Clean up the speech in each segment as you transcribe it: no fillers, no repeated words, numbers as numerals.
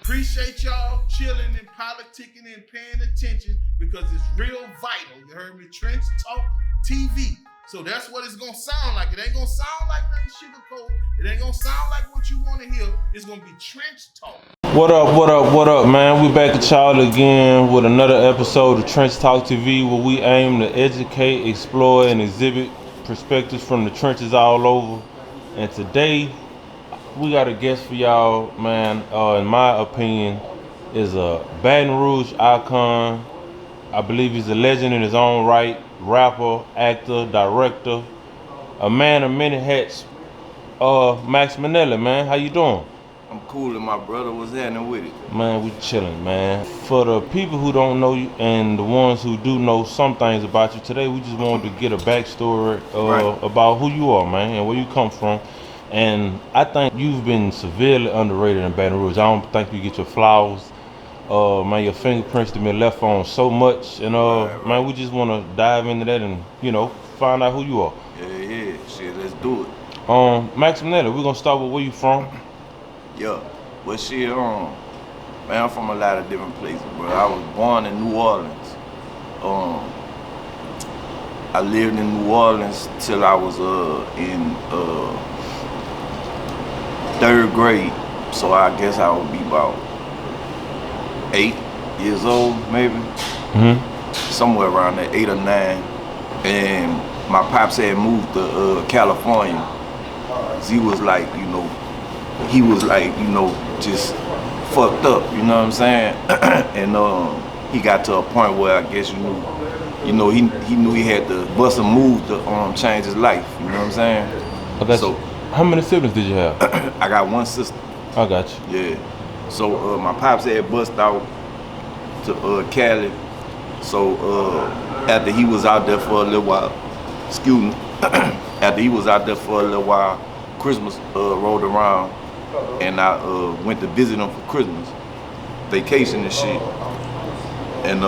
Appreciate y'all chilling and politicking and paying attention because it's real vital. You heard me? Trench Talk TV. So that's what it's gonna sound like. It ain't gonna sound like nothing sugarcoat. It ain't gonna sound like what you want to hear. It's gonna be Trench Talk. What up, man? We back at y'all again with another episode of Trench Talk TV, where we aim to educate, explore, and exhibit perspectives from the trenches all over. And today, we got a guest for y'all, man. In my opinion, is a Baton Rouge icon. I believe he's a legend in his own right. Rapper, actor, director, a man of many hats. Max Minelli, man. How you doing? I'm cool, and my brother was happening with it. Man, we chilling, man. For the people who don't know you and the ones who do know some things about you, today we just wanted to get a backstory about who you are, man, and where you come from. And I think you've been severely underrated in Baton Rouge. I don't think you get your flowers. Man, your fingerprints have been left on so much. And man, we just want to dive into that and, find out who you are. Yeah, shit, let's do it. Max Minelli, we're going to start with where you from. Yeah, but shit, man, I'm from a lot of different places, bro. I was born in New Orleans. I lived in New Orleans till I was in 3rd grade, so I guess I would be about 8 years old, maybe. Somewhere around there, 8 or 9. And my pops had moved to California. He was like, just fucked up, you know what I'm saying? And he got to a point where I guess he knew he had to bust a move to change his life, you know what I'm saying? Okay, so how many siblings did you have? I got one sister. I got you. Yeah. So my pops had bust out to Cali. So after he was out there for a little while, Christmas rolled around, and I went to visit him for Christmas, vacation and shit. And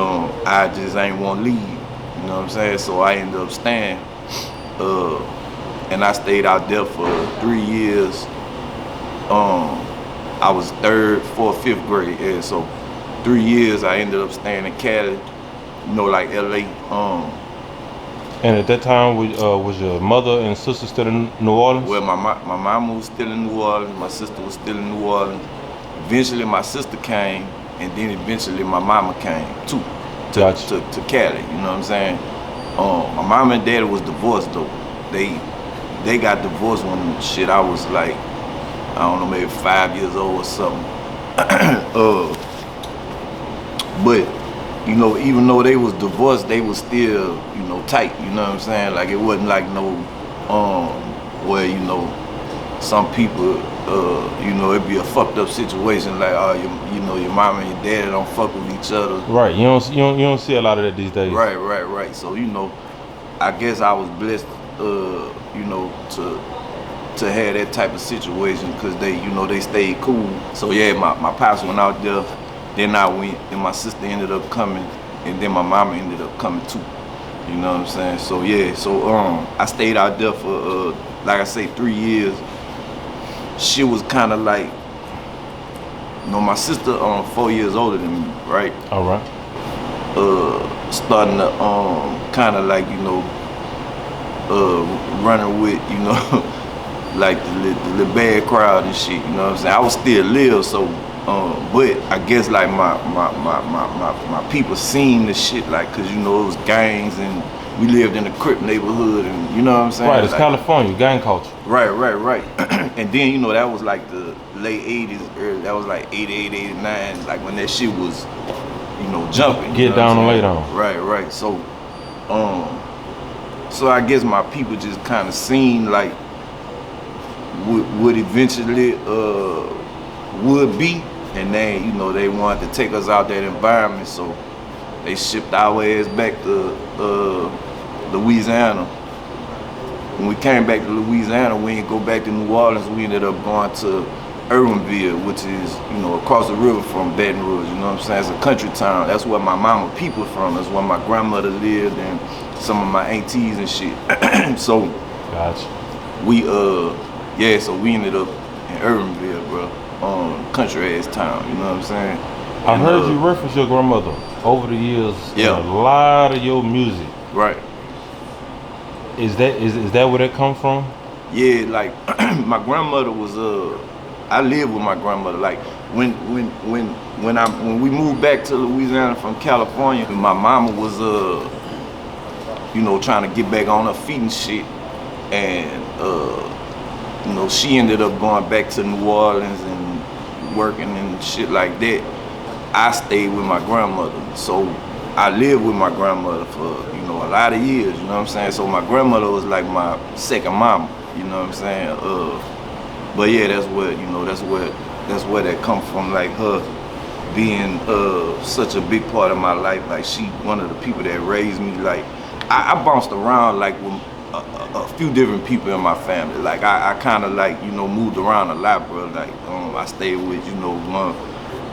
I just ain't want to leave, you know what I'm saying? So I ended up staying, and I stayed out there for 3 years. I was 3rd, 4th, 5th grade, yeah. So 3 years I ended up staying in Cali, like LA. And at that time, was your mother and sister still in New Orleans? Well, my mama was still in New Orleans. My sister was still in New Orleans. Eventually, my sister came, and then eventually my mama came too, to Cali. You know what I'm saying? My mama and daddy was divorced though. They got divorced when I was like, I don't know, maybe 5 years old or something. But even though they was divorced, they was still, tight, you know what I'm saying? Like it wasn't like where, some people, it'd be a fucked up situation like, your mom and your dad don't fuck with each other. Right, you don't see a lot of that these days. Right. So, I guess I was blessed, to have that type of situation because they stayed cool. So yeah, my pops went out there. Then I went, and my sister ended up coming, and then my mama ended up coming too. You know what I'm saying? So yeah, I stayed out there for, like I say, 3 years. She was kind of like, my sister 4 years older than me, right? All right. Starting to kind of like, running with, like the bad crowd and shit. You know what I'm saying? I was still live, so. But I guess like my people seen the shit, like, cause it was gangs and we lived in a Crip neighborhood, and you know what I'm saying? Right, it's like, California, gang culture. Right. And then that was like the late 80s, that was like 88, 89, like when that shit was, jumping. Get down and lay down. Right. So I guess my people just kind of seen like would eventually would be. And then, they wanted to take us out that environment, so they shipped our ass back to Louisiana. When we came back to Louisiana, we didn't go back to New Orleans. We ended up going to Irwinville, which is, across the river from Baton Rouge. You know what I'm saying? It's a country town. That's where my mama people from. That's where my grandmother lived and some of my aunties and shit. So, gotcha. So we ended up in Irwinville, bro. country ass town. You know what I'm saying? I heard you reference your grandmother over the years. Yeah. In a lot of your music. Right. Is that where that come from? Yeah, like my grandmother was I lived with my grandmother. Like when we moved back to Louisiana from California, my mama was you know, trying to get back on her feet and shit, and you know, she ended up going back to New Orleans and working and shit like that. I stayed with my grandmother, so I lived with my grandmother for, you know, a lot of years, you know what I'm saying? So my grandmother was like my second mama, you know what I'm saying? But yeah, that's where, you know, that's where that come from, like her being such a big part of my life. Like she one of the people that raised me. Like I bounced around like with a few different people in my family. Like I kind of like, you know, moved around a lot, bro. Like I stayed with, you know,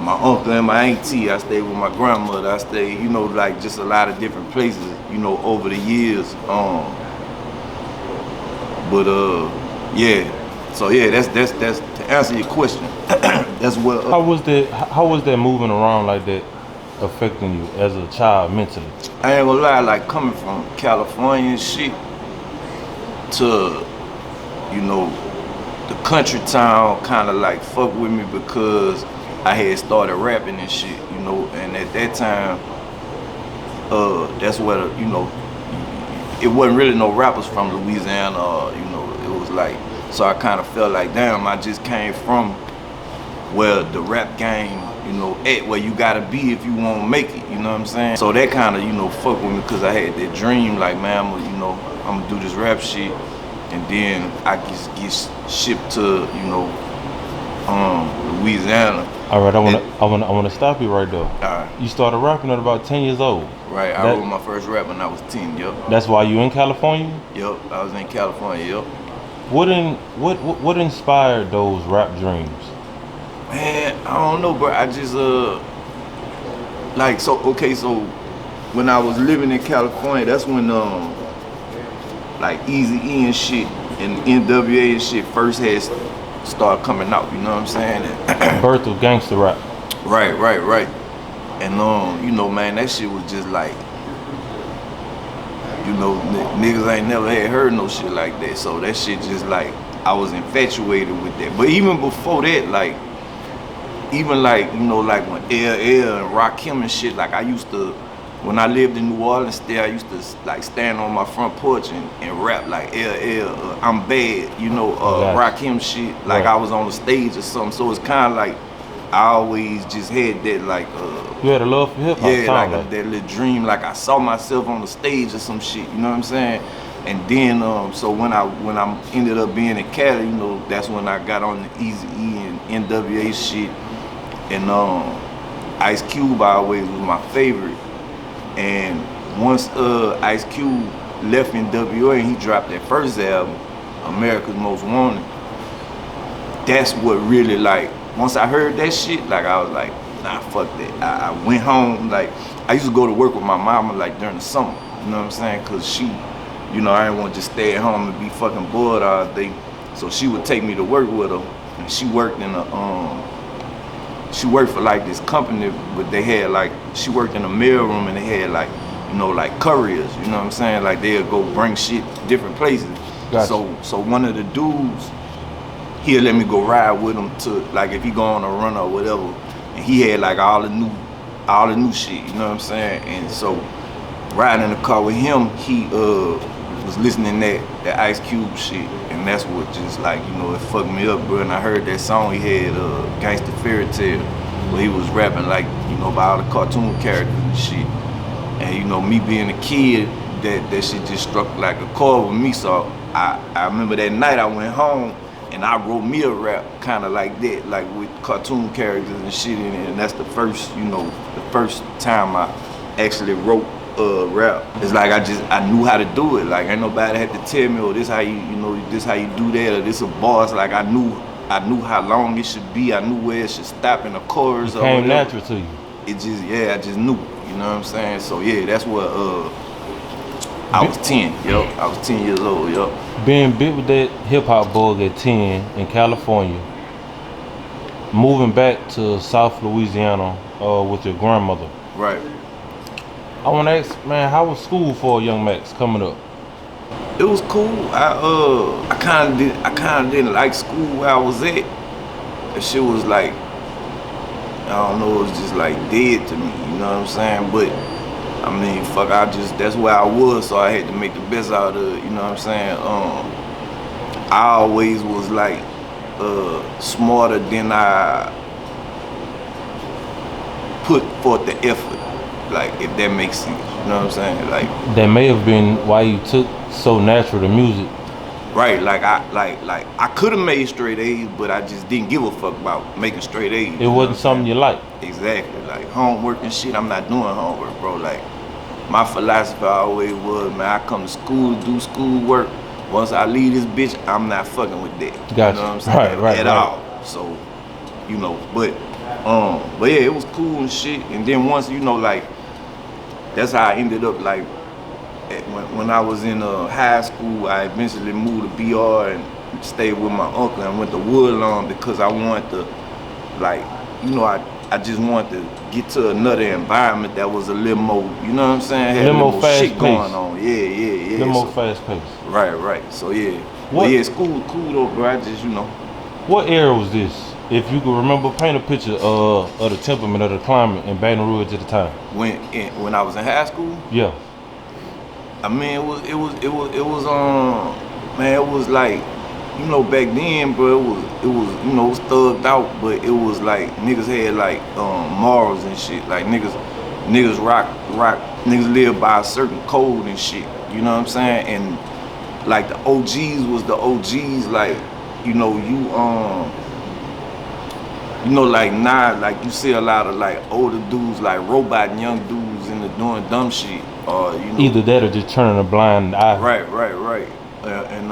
my uncle and my auntie. I stayed with my grandmother. I stayed, you know, like just a lot of different places, you know, over the years. Yeah. So yeah, that's to answer your question. That's what. How was that moving around like that affecting you as a child mentally? I ain't gonna lie, like coming from California and shit to, you know, the country town kind of like fuck with me because I had started rapping and shit, you know, and at that time, that's where, you know, it wasn't really no rappers from Louisiana, you know, it was like, so I kind of felt like, damn, I just came from where the rap game, you know, at where you gotta be if you wanna make it, you know what I'm saying? So that kind of, you know, fucked with me because I had that dream, like, man, I'm gonna do this rap shit, and then I just get shipped to, you know, Louisiana. All right, I wanna stop you right there. All right. You started rapping at about 10 years old. Right, I wrote my first rap when I was 10, yup. That's why you in California? Yup, I was in California, yup. What inspired those rap dreams? Man, I don't know, bro. I just like, so when I was living in California, that's when like Eazy-E and shit and NWA and shit first had started coming out, you know what I'm saying? And Birth of gangster rap. Right. And you know, man, that shit was just like, you know, niggas ain't never had heard no shit like that. So that shit just like, I was infatuated with that. But even before that, like, even like, you know, like when LL and Rakim and shit, like I used to, when I lived in New Orleans still, I used to like stand on my front porch and rap like LL, I'm Bad, you know, Rakim shit, like I was on the stage or something. So it's kind of like, I always just had that like, you had a love for hip hop. Yeah, like that little dream, like I saw myself on the stage or some shit, you know what I'm saying? And then, so when I ended up being in Cali, you know, that's when I got on the Eazy-E and NWA shit. And Ice Cube always was my favorite. And once Ice Cube left NWA and he dropped that first album, America's Most Wanted, that's what really like, once I heard that shit, like I was like, nah, fuck that. I went home, like, I used to go to work with my mama like during the summer, you know what I'm saying? Cause she, you know, I didn't want to just stay at home and be fucking bored all day. So she would take me to work with her. And she worked in she worked for like this company, but they had like, she worked in a mail room and they had like, you know, like couriers, you know what I'm saying? Like they'd go bring shit different places. Gotcha. So one of the dudes, he'll let me go ride with him to, like if he go on a run or whatever, and he had like all the new shit, you know what I'm saying? And so riding in the car with him, he was listening that Ice Cube shit, and that's what just like, you know, it fucked me up, bro. And I heard that song he had, Gangsta Fairy Tale, where he was rapping like, you know, about all the cartoon characters and shit. And you know, me being a kid, that shit just struck like a chord with me. So I remember that night I went home and I wrote me a rap kind of like that, like with cartoon characters and shit in it. And that's the first, you know, the first time I actually wrote rap. It's like I knew how to do it. Like ain't nobody had to tell me, oh, this how you, you know, this how you do that, or this a bar. It's like I knew how long it should be. I knew where it should stop in the chorus. It came natural to you. It just, yeah, I just knew. You know what I'm saying? So yeah, that's what I was 10. Yup, I was 10 years old. Yup. Being big with that hip hop bug at 10 in California, moving back to South Louisiana with your grandmother. Right. I want to ask, man, how was school for young Max coming up? It was cool. I kind of didn't like school where I was at. That shit was like, I don't know, it was just like dead to me. You know what I'm saying? But I mean, fuck, that's where I was, so I had to make the best out of it. You know what I'm saying? I always was like smarter than I put forth the effort. Like, if that makes sense, you know what I'm saying? Like, that may have been why you took so natural to music. Right, like I could have made straight A's, but I just didn't give a fuck about making straight A's. It wasn't something you liked. Exactly, like homework and shit. I'm not doing homework, bro. Like, my philosophy always was, man, I come to school, do school work. Once I leave this bitch, I'm not fucking with that. Gotcha. You know what I'm saying? Right. At all. So, you know, but yeah, it was cool and shit. And then once, you know, like, that's how I ended up, like, when I was in high school, I eventually moved to BR and stayed with my uncle and went to Woodlawn because I wanted to, like, you know, I just wanted to get to another environment that was a little more, you know what I'm saying? Had a little more shit going on. Yeah. A little more fast paced. Right. So yeah. What? But yeah, school cool though, bro. I just, you know. What era was this? If you can remember, paint a picture of the temperament of the climate in Baton Rouge at the time. When I was in high school? Yeah. I mean, it was man, it was like, you know, back then, bro, it was, you know, it was thugged out, but it was like, niggas had like morals and shit. Like, niggas rock, niggas live by a certain code and shit, you know what I'm saying? And like, the OGs was the OGs, like, you know, you know, like now, like, you see a lot of like older dudes, like robot young dudes into doing dumb shit. You know, either that or just turning a blind eye. Right. And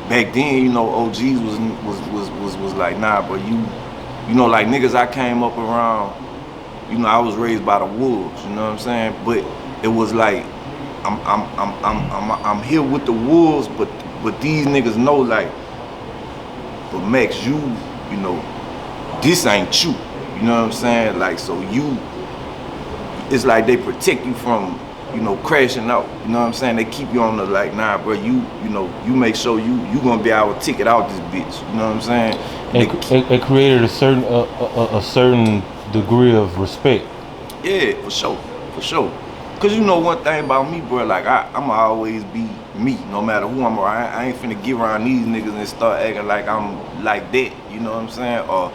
back then, you know, OGs was like, nah, bro, you know, like niggas I came up around, you know, I was raised by the wolves, you know what I'm saying? But it was like, I'm here with the wolves, but these niggas know, like, but Max, you know, this ain't you. You know what I'm saying? Like, so it's like they protect you from, you know, crashing out. You know what I'm saying? They keep you on the, like, nah, bro, you know, you make sure you gonna be our ticket out this bitch. You know what I'm saying? It created a certain degree of respect. Yeah, for sure. Cause you know one thing about me, bro, like I'ma always be me, no matter who I'm around. I ain't finna get around these niggas and start acting like I'm like that, you know what I'm saying? Or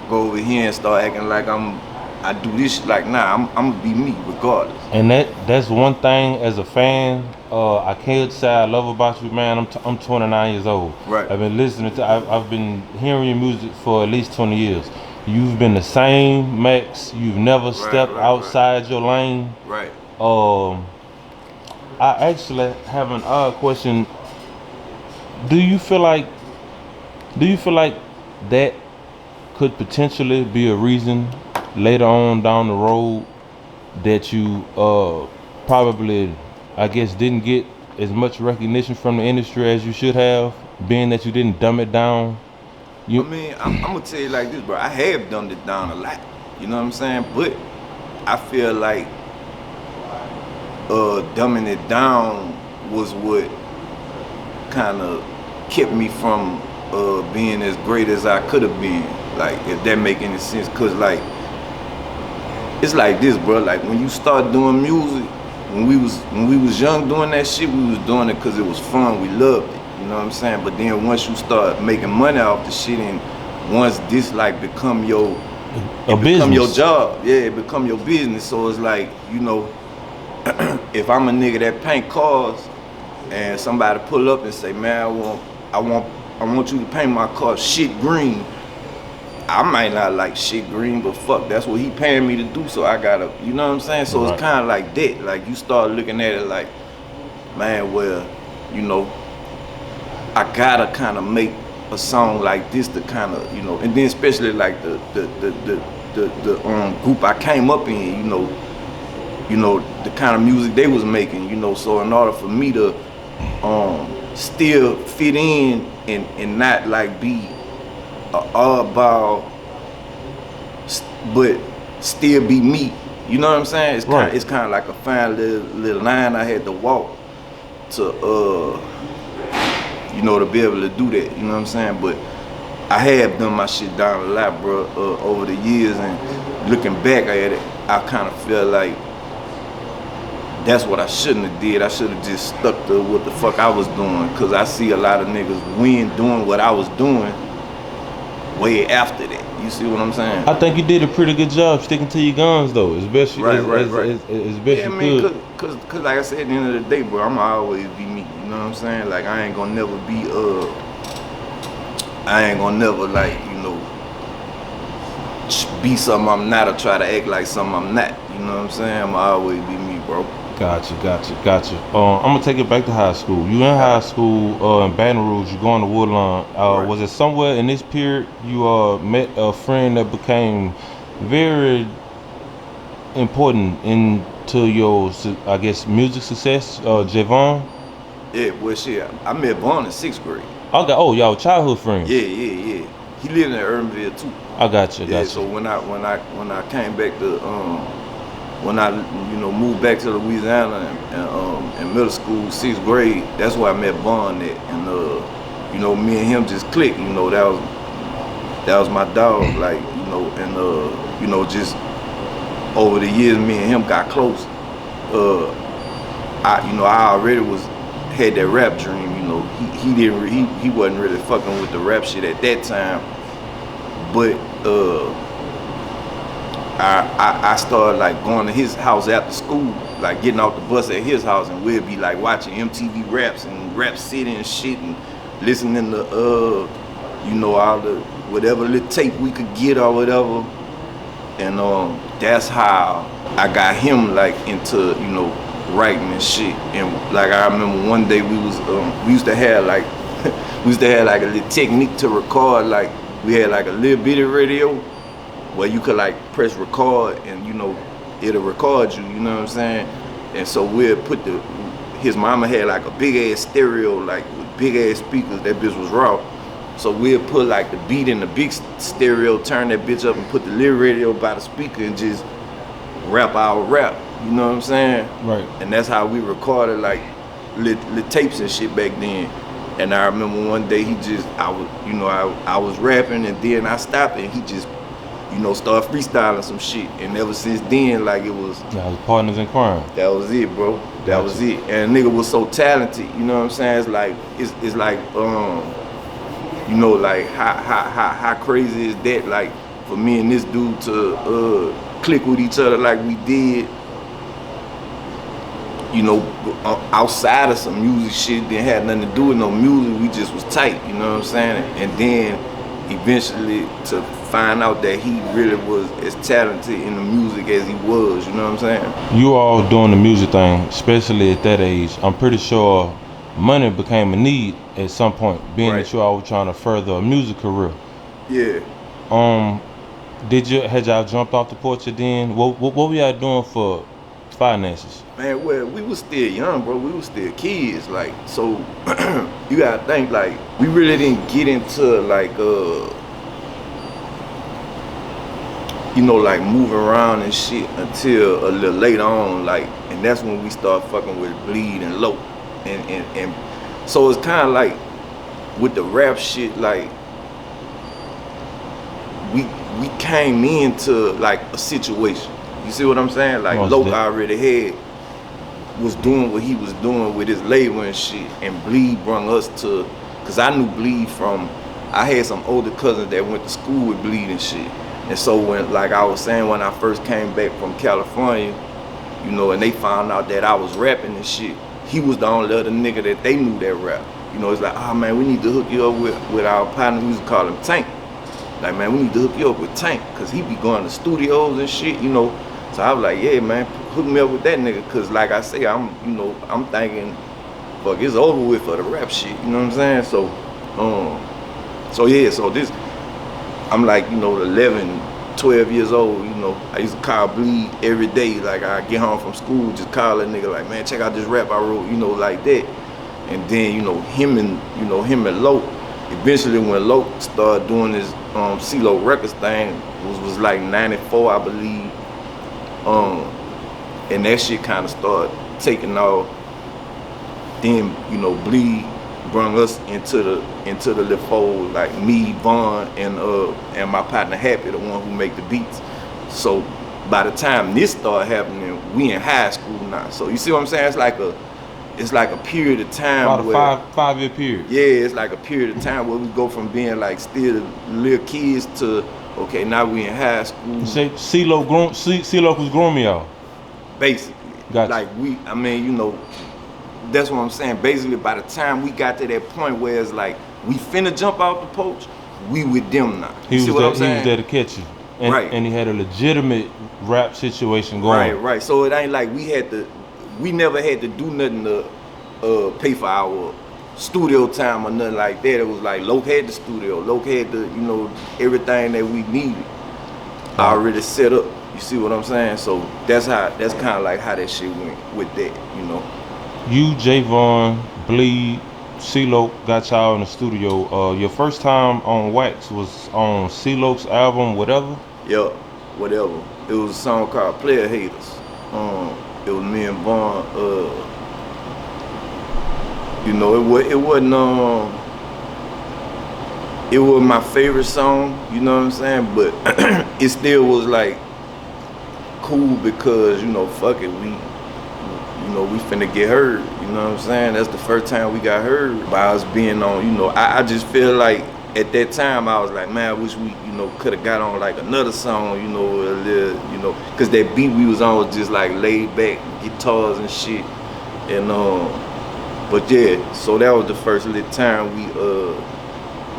go over here and start acting like I do this shit. Like, nah, I'm gonna be me regardless. And that's one thing as a fan, I can't say I love about you, man. I'm 29 years old. Right. I've been listening to, I've been hearing your music for at least 20 years. You've been the same, Max. You've never stepped outside your lane. Right. I actually have an odd question. Do you feel like that could potentially be a reason later on down the road that you probably, I guess, didn't get as much recognition from the industry as you should have, being that you didn't dumb it down? I mean, I'm gonna tell you like this, bro. I have dumbed it down a lot. You know what I'm saying? But I feel like dumbing it down was what kind of kept me from being as great as I could have been. Like, if that make any sense, cause like, it's like this, bro. Like, when you start doing music, when we was young doing that shit, we was doing it cause it was fun. We loved it. You know what I'm saying? But then once you start making money off the shit, and once this like become your job, yeah, it become your business. So it's like, you know, if I'm a nigga that paint cars, and somebody pull up and say, man, I want you to paint my car shit green. I might not like shit green, but fuck, that's what he paying me to do, so I gotta, you know what I'm saying? So It's kind of like that. Like, you start looking at it like, man, well, you know, I gotta kind of make a song like this to kind of, you know, and then especially like the group I came up in, you know, the kind of music they was making, you know. So in order for me to still fit in and not like be oddball, but still be me. You know what I'm saying? It's kind of like a fine little line I had to walk to, you know, to be able to do that. You know what I'm saying? But I have done my shit down a lot, bro, over the years, and looking back at it, I kind of feel like that's what I shouldn't have did. I should have just stuck to what the fuck I was doing, cause I see a lot of niggas win doing what I was doing way after that. You see what I'm saying? I think you did a pretty good job sticking to your guns, though, as best you right. as best you could. Cause like I said, at the end of the day, bro, I'ma always be me. You know what I'm saying? Like I ain't gonna never be I ain't gonna never, like, you know, be something I'm not or try to act like something I'm not. You know what I'm saying? I'ma always be me, bro. Gotcha. I'm gonna take it back to high school. You in high school in Baton Rouge. You going to Woodlawn. Right. Was it somewhere in this period you met a friend that became very important into your, I guess, music success? Jayvon. Yeah, well, shit, I met Vaughn in 6th grade. Okay. Oh, y'all childhood friends. Yeah. He lived in Irvinville too. I got you. So when I came back to when I, you know, moved back to Louisiana and in middle school, 6th grade, that's where I met Vaughn at, and you know, me and him just clicked. You know, that was my dog. Like, you know, and you know, just over the years, me and him got close. I already had that rap dream. You know, he wasn't really fucking with the rap shit at that time, but I started like going to his house after school, like getting off the bus at his house, and we'd be like watching MTV Raps and Rap City and shit, and listening to you know, all the whatever little tape we could get or whatever, and that's how I got him like into, you know, writing and shit. And like I remember one day we used to have like a little technique to record. Like we had like a little bitty radio where you could like press record and, you know, it'll record you, you know what I'm saying? And so we'll put his mama had like a big ass stereo, like with big ass speakers. That bitch was raw. So we'll put like the beat in the big stereo, turn that bitch up and put the little radio by the speaker and just rap our rap. You know what I'm saying? Right. And that's how we recorded like little tapes and shit back then. And I remember one day I was rapping, and then I stopped and he just, you know, started freestyling some shit. And ever since then, like it was partners in crime. That was it, bro. That was it. And nigga was so talented, you know what I'm saying? It's like you know, like how crazy is that, like for me and this dude to click with each other like we did, you know, outside of some music shit, didn't have nothing to do with no music, we just was tight, you know what I'm saying? And then eventually to find out that he really was as talented in the music as he was, you know what I'm saying? You all doing the music thing, especially at that age, I'm pretty sure money became a need at some point, being Right. that you all were trying to further a music career. Yeah. Had y'all jumped off the porch then? What were y'all doing for finances? Man, well, we was still young, bro. We was still kids, like, so you gotta think, like, we really didn't get into like you know, like moving around and shit until a little later on, like, and that's when we started fucking with Bleed and Low. And so it's kinda like with the rap shit, like we came into like a situation. You see what I'm saying? Like Loc already was doing what he was doing with his label and shit, and Bleed brung us to, cause I knew Bleed I had some older cousins that went to school with Bleed and shit. And so when, like I was saying, when I first came back from California, you know, and they found out that I was rapping and shit, he was the only other nigga that they knew that rap. You know, it's like, oh man, we need to hook you up with our partner. We used to call him Tank. Like, man, we need to hook you up with Tank, cause he be going to studios and shit, you know. So I was like, yeah, man, hook me up with that nigga, cause like I say, I'm thinking, fuck, it's over with for the rap shit, you know what I'm saying? So this, I'm like, you know, 11, 12 years old, you know, I used to call Bleed every day. Like, I get home from school, just call that nigga like, man, check out this rap I wrote, you know, like that. And then, you know, him and Loc, eventually when Lo started doing his CeeLo Records thing, was like 94, I believe. And that shit kind of started taking off. Then, you know, Bleed brought us into the little fold, like me, Vaughn, and my partner Happy, the one who make the beats. So by the time this started happening, we in high school now. So you see what I'm saying? It's like a period of time. About a where, five-year period. Yeah, it's like a period of time where we go from being like still little kids to, okay, now we in high school. You say CeeLo was growing y'all. Basically. Gotcha. Like I mean, you know, that's what I'm saying. Basically, by the time we got to that point where it's like, we finna jump out the porch, we with them now. You see what I'm saying? He was there to catch you. And, right. And he had a legitimate rap situation going. Right. So it ain't like we never had to do nothing to pay for our studio time or nothing like that. It was like Loke had the studio, Loke had the, you know, everything that we needed already set up. You see what I'm saying? So that's kind of like how that shit went with that, you know. You, Jayvon, Bleed, CeeLo got y'all in the studio. Your first time on Wax was on CeeLo's album, Whatever? Yeah, Whatever. It was a song called Player Haters. It was me and Vaughn. You know, it wasn't it was my favorite song, you know what I'm saying? But it still was like cool because, you know, fuck it, we finna get heard, you know what I'm saying? That's the first time we got heard by us being on, you know. I just feel like at that time I was like, man, I wish we, you know, could have got on like another song, you know, a little, you know, cause that beat we was on was just like laid back guitars and shit. And but yeah, so that was the first little time we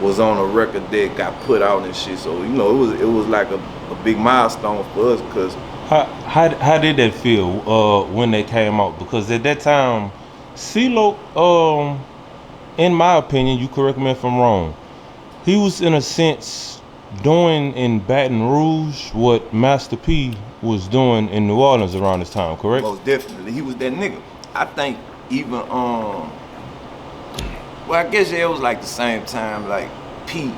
was on a record that got put out and shit. So, you know, it was like a big milestone for us, cause how did that feel when they came out? Because at that time, CeeLo, in my opinion, you correct me if I'm wrong, he was in a sense doing in Baton Rouge what Master P was doing in New Orleans around this time, correct? Most definitely, he was that nigga. I think even well, I guess yeah, it was like the same time like P,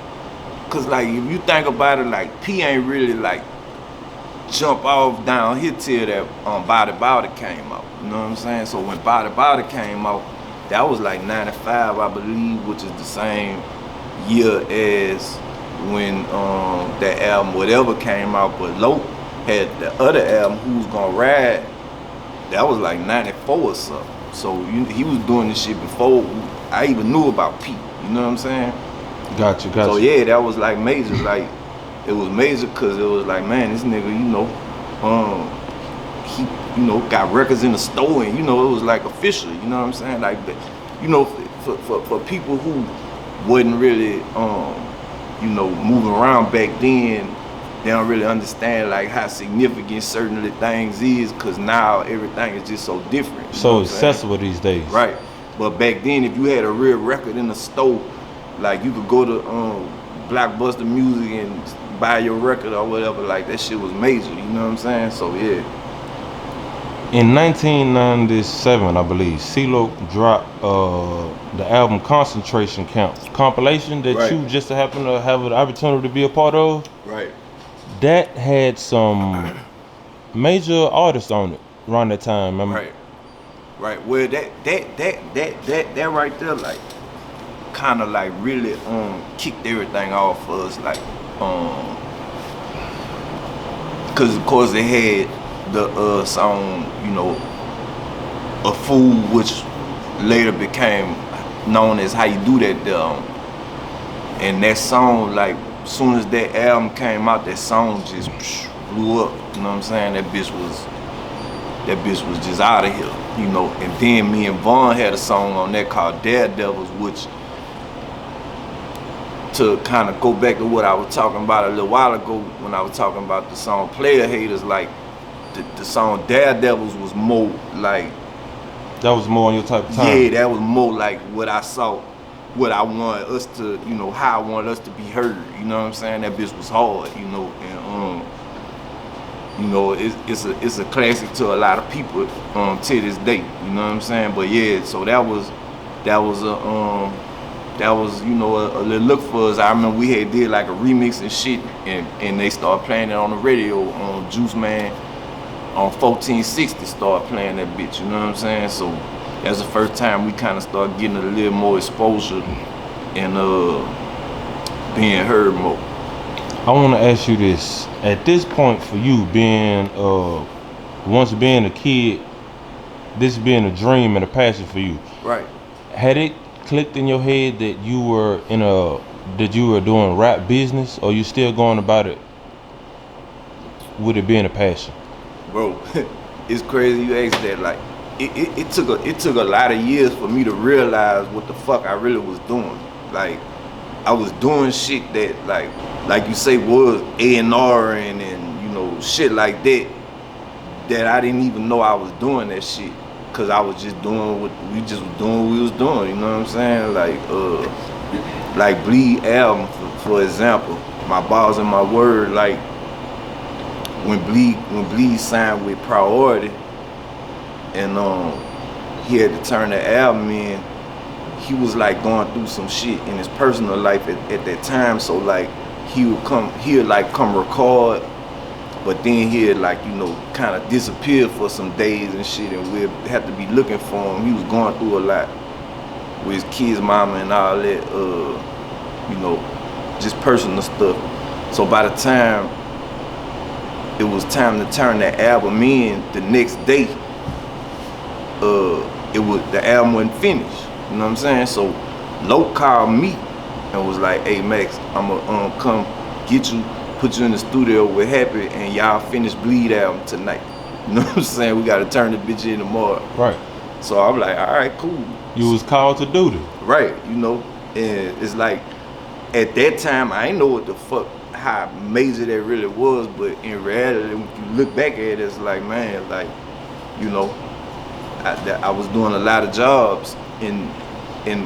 cause like if you think about it, like P ain't really like jump off down here till that Body came out. You know what I'm saying? So when Body came out, that was like 95, I believe, which is the same year as when that album Whatever came out. But Loke had the other album, Who's Gonna Ride, that was like 94 or something. So he was doing this shit before I even knew about P. You know what I'm saying? Gotcha. So yeah, that was like major. Like it was major because it was like, man, this nigga, you know, he, you know, got records in the store, and you know, it was like official. You know what I'm saying? Like, you know, for people who wasn't really, you know, moving around back then, they don't really understand like how significant certain things is, because now everything is just so different. So accessible these days. Right. But back then, if you had a real record in the store, like you could go to Blockbuster Music and buy your record or whatever, like that shit was major, you know what I'm saying? So yeah. In 1997, I believe, CeeLo dropped the album Concentration Camp compilation that right. you just happened to have the opportunity to be a part of. Right. That had some major artists on it around that time. Right. Right. Well, that right there, like, kind of like really kicked everything off for us, like, because of course they had the song, you know, A Fool, which later became known as How You Do That there. And that song, like, as soon as that album came out, that song just blew up. You know what I'm saying? That bitch was just out of here, you know. And then me and Vaughn had a song on that called Daredevils, which, to kind of go back to what I was talking about a little while ago when I was talking about the song Player Haters, like the song Daredevils was more like, that was more on your type of time. Yeah, that was more like what I saw, what I wanted us to, you know, how I wanted us to be heard. You know what I'm saying? That bitch was hard, you know, and you know, it's a classic to a lot of people to this day. You know what I'm saying? But yeah, so that was that was, you know, a little look for us. I remember we had did like a remix and shit, and they started playing it on the radio on Juice Man on 1460, started playing that bitch, you know what I'm saying? So that's the first time we kind of started getting a little more exposure and being heard more. I want to ask you this. At this point, for you being, once being a kid, this being a dream and a passion for you. Right. Had it clicked in your head that you were doing rap business, or you still going about it with it being a passion? Bro, it's crazy you asked that. Like, it took a lot of years for me to realize what the fuck I really was doing. Like, I was doing shit that like you say was A&R and you know, shit like that I didn't even know I was doing that shit, cause I was just doing what we was doing, you know what I'm saying? Like Bleed album, for example, My Balls and My Word, like when Bleed signed with Priority and he had to turn the album in, he was like going through some shit in his personal life at that time, so like he'd come record, but then he'd like, you know, kind of disappear for some days and shit, and we'd have to be looking for him. He was going through a lot with his kid's mama and all that, you know, just personal stuff. So by the time it was time to turn that album in, the next day, the album wasn't finished. You know what I'm saying? So Loc called me and was like, "Hey Max, I'ma come get you, put you in the studio with Happy, and y'all finish Bleed album tonight." You know what I'm saying? We gotta turn the bitch in tomorrow. Right. So I'm like, all right, cool. You was called to do this. Right, you know, and it's like at that time I ain't know what the fuck, how major that really was, but in reality, when you look back at it, it's like, man, like, you know, I was doing a lot of jobs in you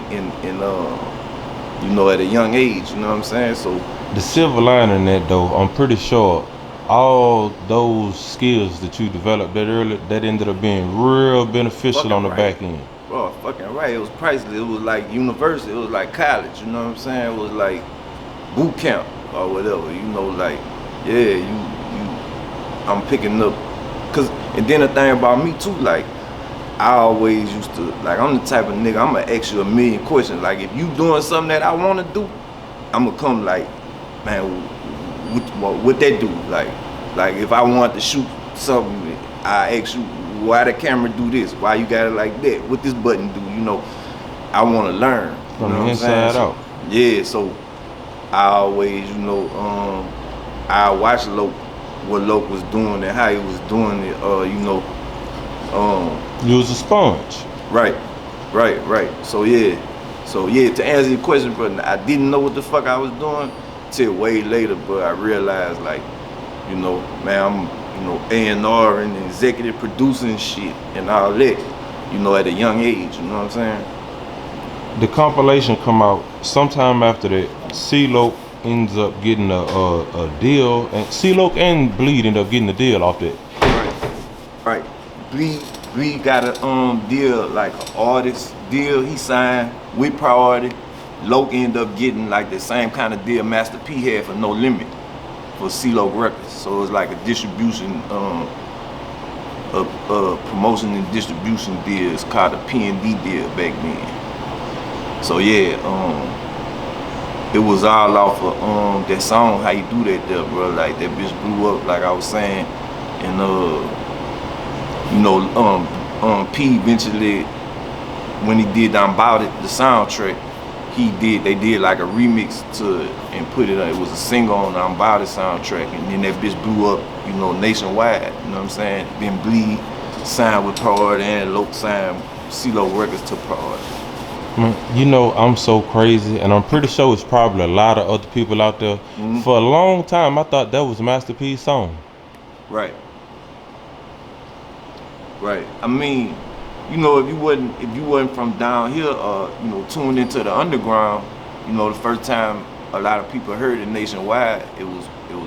know, at a young age, you know what I'm saying? So the silver lining in that though, I'm pretty sure all those skills that you developed that early, that ended up being real beneficial fucking on the right. back end. Bro, fucking right. It was priceless. It was like university. It was like college. You know what I'm saying? It was like boot camp or whatever. You know, like, yeah, I'm picking up. And then the thing about me too, like, I always used to, like, I'm the type of nigga, I'm gonna ask you a million questions. Like, if you doing something that I wanna do, I'm gonna come like, man, what that do? Like if I want to shoot something, I ask you, why the camera do this? Why you got it like that? What this button do? You know, I wanna learn. From the inside out. Yeah, so I always, you know, I watch Loc, what Loc was doing and how he was doing it, you know. You was a sponge. Right. So yeah, to answer your question, brother, I didn't know what the fuck I was doing till way later, but I realized, like, you know, man, I'm, you know, A&R and executive producing shit and all that, you know, at a young age, you know what I'm saying? The compilation come out sometime after that. CeeLo ends up getting a deal, and CeeLo and Bleed end up getting a deal off that. Right. Bleed got a deal, like an artist deal he signed with Priority. Loc ended up getting like the same kind of deal Master P had for No Limit for CeeLo Records. So it was like a distribution, promotion and distribution deal. It's called a P&D deal back then. So yeah, it was all off of that song, How You Do That there, bro. Like, that bitch blew up, like I was saying, and you know, P eventually, when he did I'm About It, the soundtrack, they did like a remix to it and put it, it was a single on the I'm About It soundtrack, and then that bitch blew up, you know, nationwide, you know what I'm saying? Then Bleed signed with Priority and Loc signed CeeLo Records to Priority. You know, I'm so crazy, and I'm pretty sure it's probably a lot of other people out there. Mm-hmm. For a long time, I thought that was Master P's song. Right. I mean, you know, if you wasn't from down here, you know, tuned into the underground, you know, the first time a lot of people heard it nationwide, it was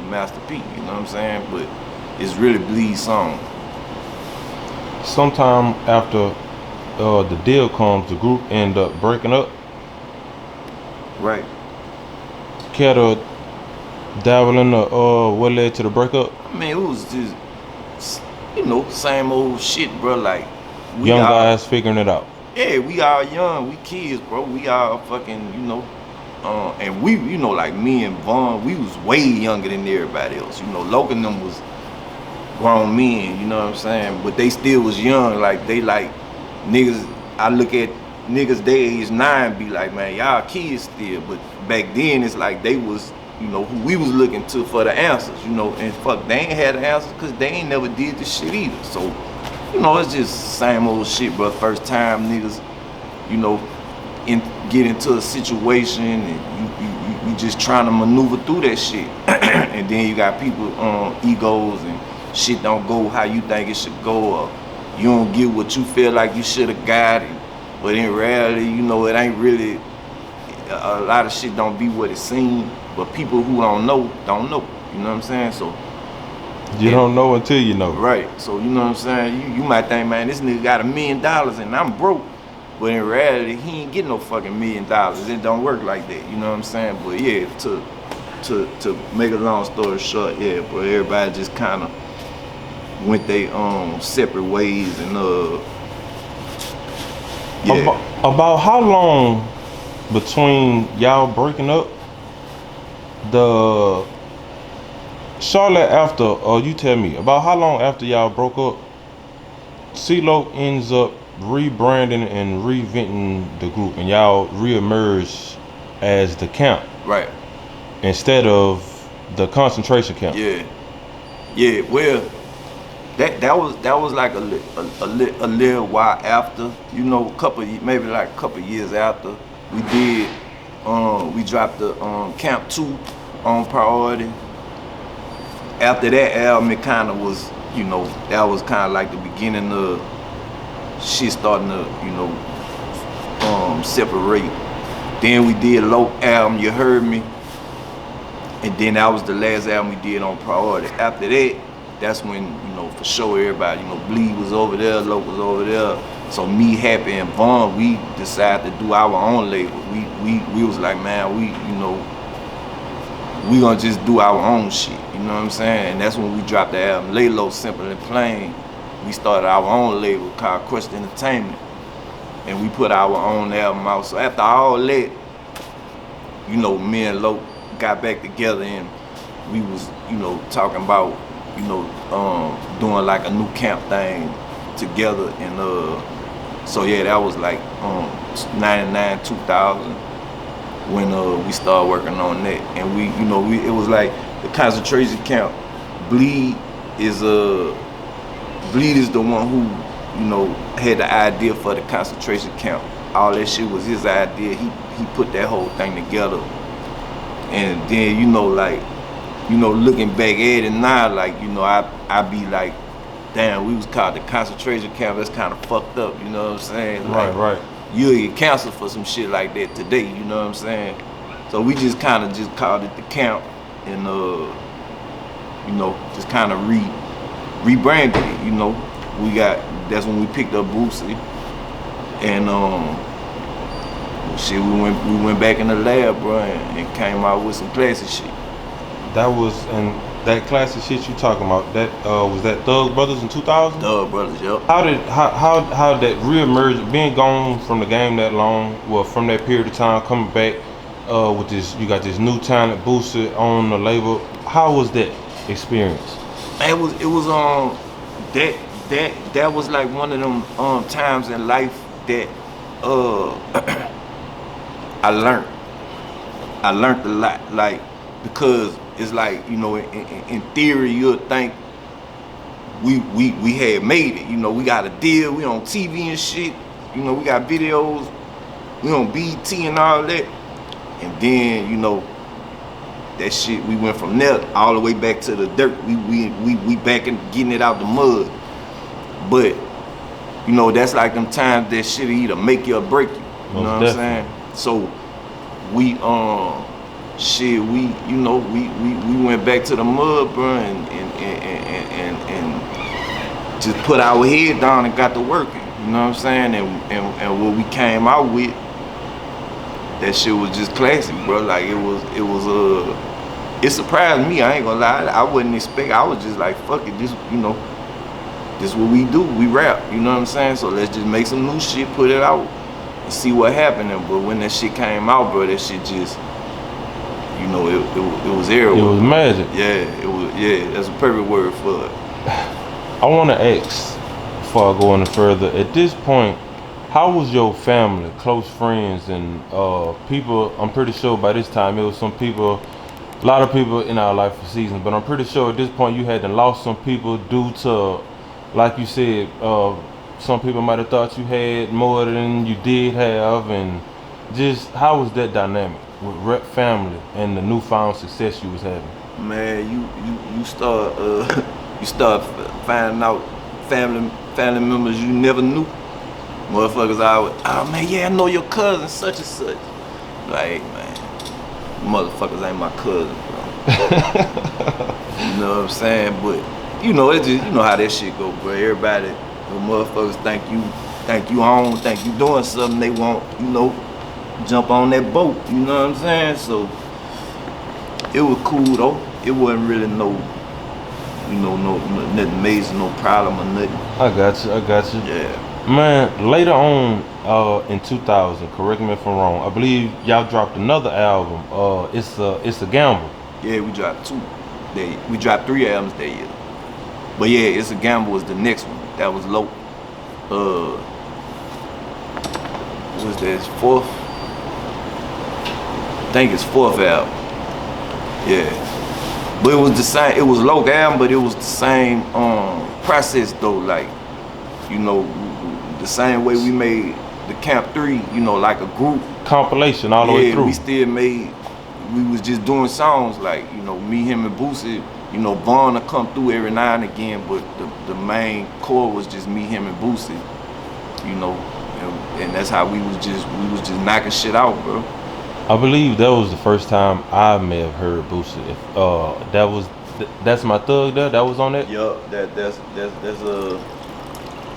Master P. You know what I'm saying? But it's really Bleed's song. Sometime after the deal comes, the group end up breaking up. Right. Care to dabble in the what led to the breakup? I mean, it was just, you know, same old shit, bro. Like, Young guys figuring it out. Yeah, we all young, we kids, bro. We all fucking, you know, and we, you know, like me and Vaughn, we was way younger than everybody else. You know, Logan and them was grown men, you know what I'm saying? But they still was young, like they like niggas. I look at niggas their age 9, be like, man, y'all kids still. But back then, it's like they was, you know, who we was looking to for the answers, you know. And fuck, they ain't had the answers because they ain't never did this shit either. So, you know, it's just same old shit, bro. First time niggas, you know, get into a situation and you just trying to maneuver through that shit. And then you got people egos and shit don't go how you think it should go, or you don't get what you feel like you should have got it. But in reality, you know, it ain't really, a lot of shit don't be what it seems. But people who don't know, you know what I'm saying? So you don't know until you know. Right. So you know what I'm saying? You might think, man, this nigga got $1 million and I'm broke. But in reality, he ain't getting no fucking $1 million. It don't work like that. You know what I'm saying? But yeah, to make a long story short, yeah, but everybody just kind of went their separate ways and yeah. About how long between y'all breaking up? The Charlotte after, or you tell me, about how long after y'all broke up, CeeLo ends up rebranding and reinventing the group, and y'all reemerge as the Camp, Right. instead of the concentration camp. Yeah. Yeah. Well, that was like a little while after, you know, maybe like a couple years after we did. We dropped the Camp 2 on Priority. After that album, it kind of was, you know, that was kind of like the beginning of shit starting to, you know, separate. Then we did Low album, You Heard Me. And then that was the last album we did on Priority. After that, that's when, you know, for sure everybody, you know, Bleed was over there, Low was over there. So me, Happy, and Vaughn, we decided to do our own label. We was like, man, you know, we gonna just do our own shit. You know what I'm saying? And that's when we dropped the album Lay Low, Simple and Plain. We started our own label called Trill Entertainment, and we put our own album out. So after all that, you know, me and Low got back together and we was, you know, talking about, you know, doing like a new Camp thing together. And so yeah, that was like 99, 2000 when we started working on that. And we, you know, it was like the concentration camp. Bleed is the one who, you know, had the idea for the concentration camp. All that shit was his idea. He put that whole thing together. And then, you know, like, you know, looking back at it now, like, you know, I be like, damn, we was called the concentration camp. That's kind of fucked up, you know what I'm saying? Like, Right. You'll get canceled for some shit like that today, you know what I'm saying? So we just kind of just called it the camp, and you know, just kind of rebranded it. You know, that's when we picked up Boosie, and shit, we went back in the lab, bro, and came out with some classic shit. That classic shit you talking about, that was that Thug Brothers in 2000? Thug Brothers, yep. How that reemerge, being gone from the game that long, well, from that period of time, coming back with this, you got this new talent Boosie on the label. How was that experience? It was that was like one of them times in life that I learned a lot, like, because it's like, you know, in theory, you'll think we had made it. You know, we got a deal, we on TV and shit. You know, we got videos, we on BT and all that. And then, you know, that shit, we went from there all the way back to the dirt. We back and getting it out the mud. But, you know, that's like them times that shit either make you or break you. You know what I'm saying? So we you know, we went back to the mud, bro, and just put our head down and got to working. You know what I'm saying? And what we came out with, that shit was just classic, bro. Like it surprised me. I ain't gonna lie. I wouldn't expect. I was just like, fuck it. This, you know, this what we do. We rap. You know what I'm saying? So let's just make some new shit, put it out, and see what happened. But when that shit came out, bro, that shit just, you know, it was everywhere. It was magic. Yeah, it was. Yeah, that's a perfect word for it. I want to ask, before I go any further, at this point, how was your family, close friends, and people? I'm pretty sure by this time it was some people, a lot of people in our life for seasons, but I'm pretty sure at this point you had to lost some people due to, like you said, some people might have thought you had more than you did have, and just how was that dynamic with rep family and the newfound success you was having? Man, you start you start finding out family members you never knew. Motherfuckers always, oh man, yeah, I know your cousin, such and such. Like, man, motherfuckers ain't my cousin, bro. You know what I'm saying? But you know, it just, you know how that shit go, bro. Everybody, the motherfuckers think you on, think you doing something, they want, you know, jump on that boat. You know what I'm saying? So it was cool though. It wasn't really no, you know, nothing major, no problem or nothing. I got you. Yeah. Man, later on in 2000, correct me if I'm wrong, I believe y'all dropped another album. It's a gamble. Yeah, we dropped 2. We dropped 3 albums that year. But yeah, It's a Gamble was the next one. That was low. What was that? His 4th? I think it's 4th album. Yeah. But it was the same. It was low album, but it was the same process though. Like, you know, the same way we made the Camp 3, you know, like a group Compilation all the way through. We still made, we was just doing songs like, you know, me, him, and Boosie. You know, Vaughn will come through every now and again, but the main core was just me, him, and Boosie. You know, and that's how we was just knocking shit out, bro. I believe that was the first time I may have heard Boosie. That's My Thug there. That was on that. Yup, that's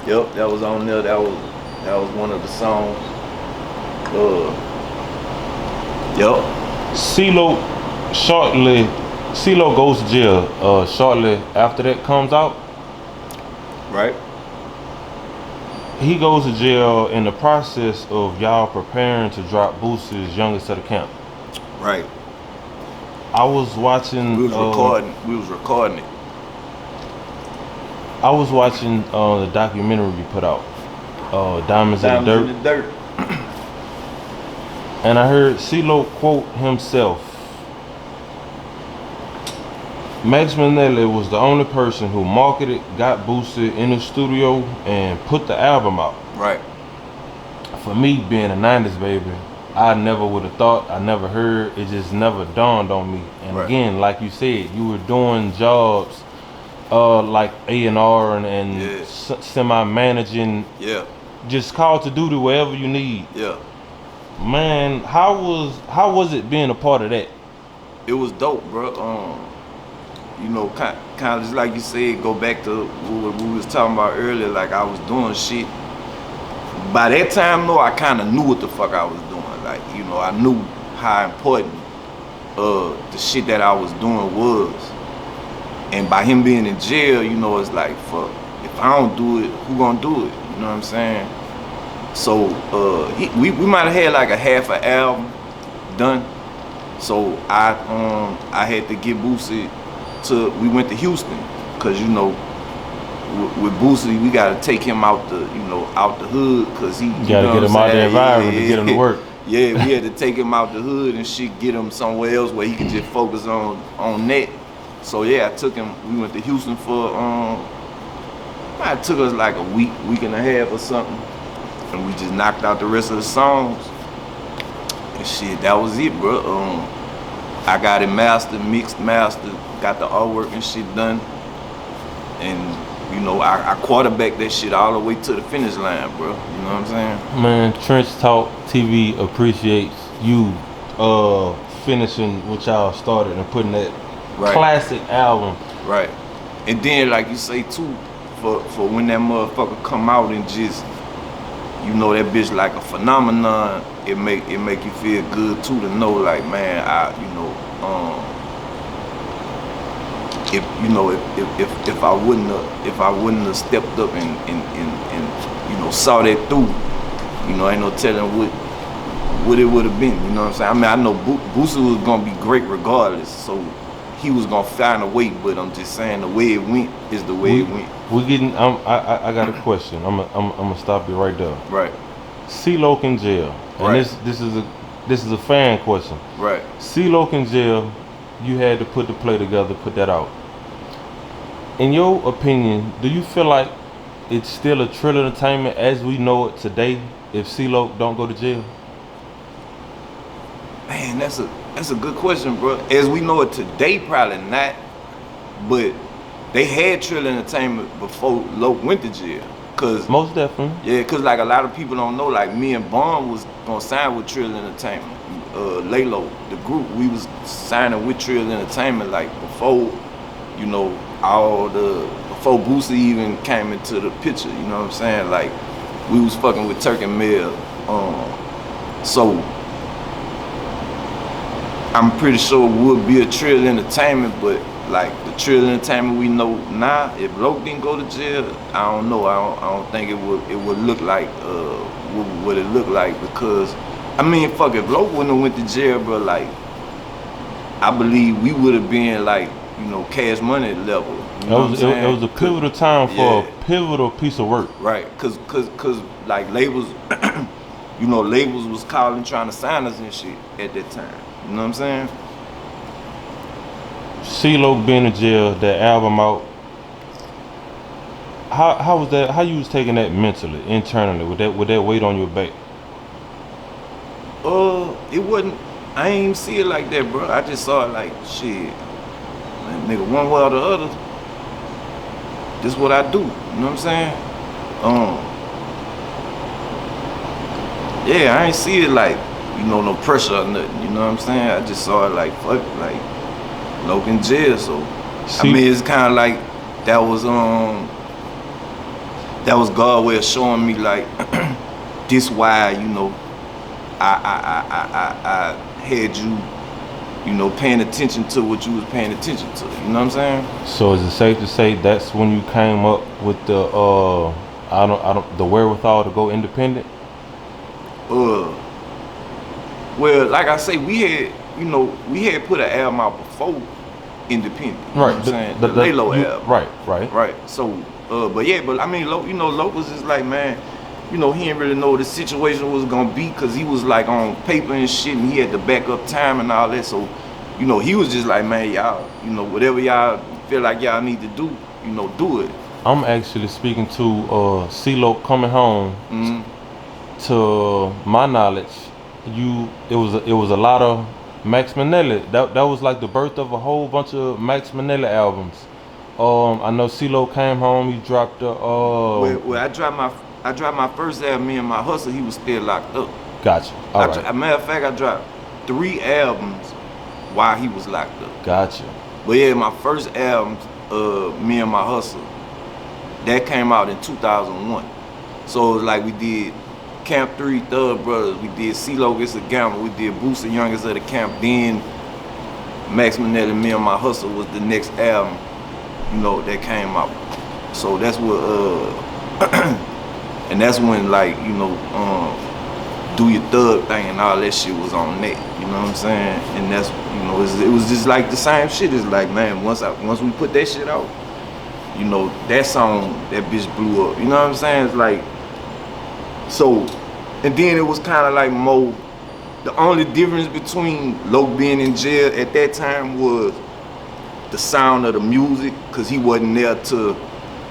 Yep, that was on there. That was one of the songs. Yup. CeeLo goes to jail shortly after that comes out. Right. He goes to jail in the process of y'all preparing to drop Boosie's Youngest of the Camp. Right. I was watching. We was recording it. I was watching the documentary you put out, Diamonds in the Dirt. And I heard CeeLo quote himself. Max Minelli was the only person who marketed, got Boosie in the studio, and put the album out. Right. For me, being a 90s baby, I never would have thought, I never heard, it just never dawned on me. And right. Again, like you said, you were doing jobs like A&R and yeah. semi-managing, yeah. just call to duty wherever you need. Yeah. Man, how was it being a part of that? It was dope, bro. You know, kind of just like you said, go back to what we was talking about earlier. Like I was doing shit. By that time, though, I kind of knew what the fuck I was doing. Like, you know, I knew how important the shit that I was doing was. And by him being in jail, you know, it's like, fuck, if I don't do it, who gonna do it? You know what I'm saying? So we might have had like a half an album done. So I had to get Boosie we went to Houston, cause you know, with Boosie we gotta take him out the hood, cause he gotta get him out the environment to get him to work. Yeah, we had to take him out the hood and shit, get him somewhere else where he could just focus on that. So yeah, I took him. We went to Houston for it took us like a week and a half or something, and we just knocked out the rest of the songs. And shit, that was it, bro. I got it mastered, mixed, got the artwork and shit done, and you know, I quarterbacked that shit all the way to the finish line, bro. You know what I'm saying? Man, Trench Talk TV appreciates you finishing what y'all started and putting that classic album. Right. And then, like you say too, for when that motherfucker come out and just you know that bitch like a phenomenon. It make you feel good too to know like, man, if I wouldn't have stepped up and saw that through, ain't no telling what it would have been. You know what I'm saying? I mean, I know Boosie was gonna be great regardless, so he was gonna find a way. But I'm just saying the way it went is the way it went. We're getting. I got a question. I'm gonna stop you right there. Right. CeeLo in jail, and right. This is a fan question. Right. CeeLo in jail. You had to put the play together, put that out. In your opinion, do you feel like it's still a Trill Entertainment as we know it today if CeeLo don't go to jail? Man, that's a good question, bro. As we know it today, probably not. But they had Trill Entertainment before Loc went to jail. Cause most definitely. Yeah, cause like a lot of people don't know, like me and Bond was gonna sign with Trill Entertainment. Laylo, the group, we was signing with Trill Entertainment like before, before Boosie even came into the picture, you know what I'm saying? Like, we was fucking with Turk and Mel. So, I'm pretty sure it would be a Trill Entertainment, but like the Trill Entertainment we know now, if Loc didn't go to jail, I don't know. I don't think it would look like what it looked like, because I mean, fuck, if Loc wouldn't have went to jail, bro, like, I believe we would have been like, Cash Money level. You know what it was a pivotal time for a pivotal piece of work. Right, cause like labels, labels was calling trying to sign us and shit at that time. You know what I'm saying? CeeLo being in jail, that album out. How was that? How you was taking that mentally, internally, with that weight on your back? It wasn't. I ain't even see it like that, bro. I just saw it like, shit, man, nigga, one way or the other. This what I do. You know what I'm saying? Yeah, I ain't see it like, no pressure or nothing. You know what I'm saying? I just saw it like, fuck, like Loc in jail. So I mean, it's kind of like that was God way of showing me like this why I had you, paying attention to what you was paying attention to. You know what I'm saying? So is it safe to say that's when you came up with the the wherewithal to go independent? Well, like I say, we had put an album out before independent. You know what I'm saying? The Laylo album. Right. So, but I mean, Loc was just like, man, he didn't really know what the situation was gonna be, because he was like on paper and shit, and he had to back up time and all that. So, he was just like, man, y'all, whatever y'all feel like y'all need to do, do it. I'm actually speaking to CeeLo coming home. Mm-hmm. To my knowledge, it was a lot of Max Minelli. That was like the birth of a whole bunch of Max Minelli albums. I know CeeLo came home. He dropped the. Well, I dropped my first album, Me and My Hustle. He was still locked up. Gotcha. All right. Matter of fact, I dropped 3 albums while he was locked up. Gotcha. But yeah, my first album, Me and My Hustle, that came out in 2001. So it was like we did Camp 3, Thug Brothers, we did CeeLo Gets a Gamble, we did Boosie, Youngest of the Camp, then Max Minelli, Me and My Hustle was the next album, that came out. So that's what, and that's when like, Do Your Thug Thing and all that shit was on that, you know what I'm saying? And that's, it was just like the same shit. It's like, man, once we put that shit out, that song, that bitch blew up, you know what I'm saying? It's like, so, and then it was kind of like more, the only difference between Loc being in jail at that time was the sound of the music, because he wasn't there to,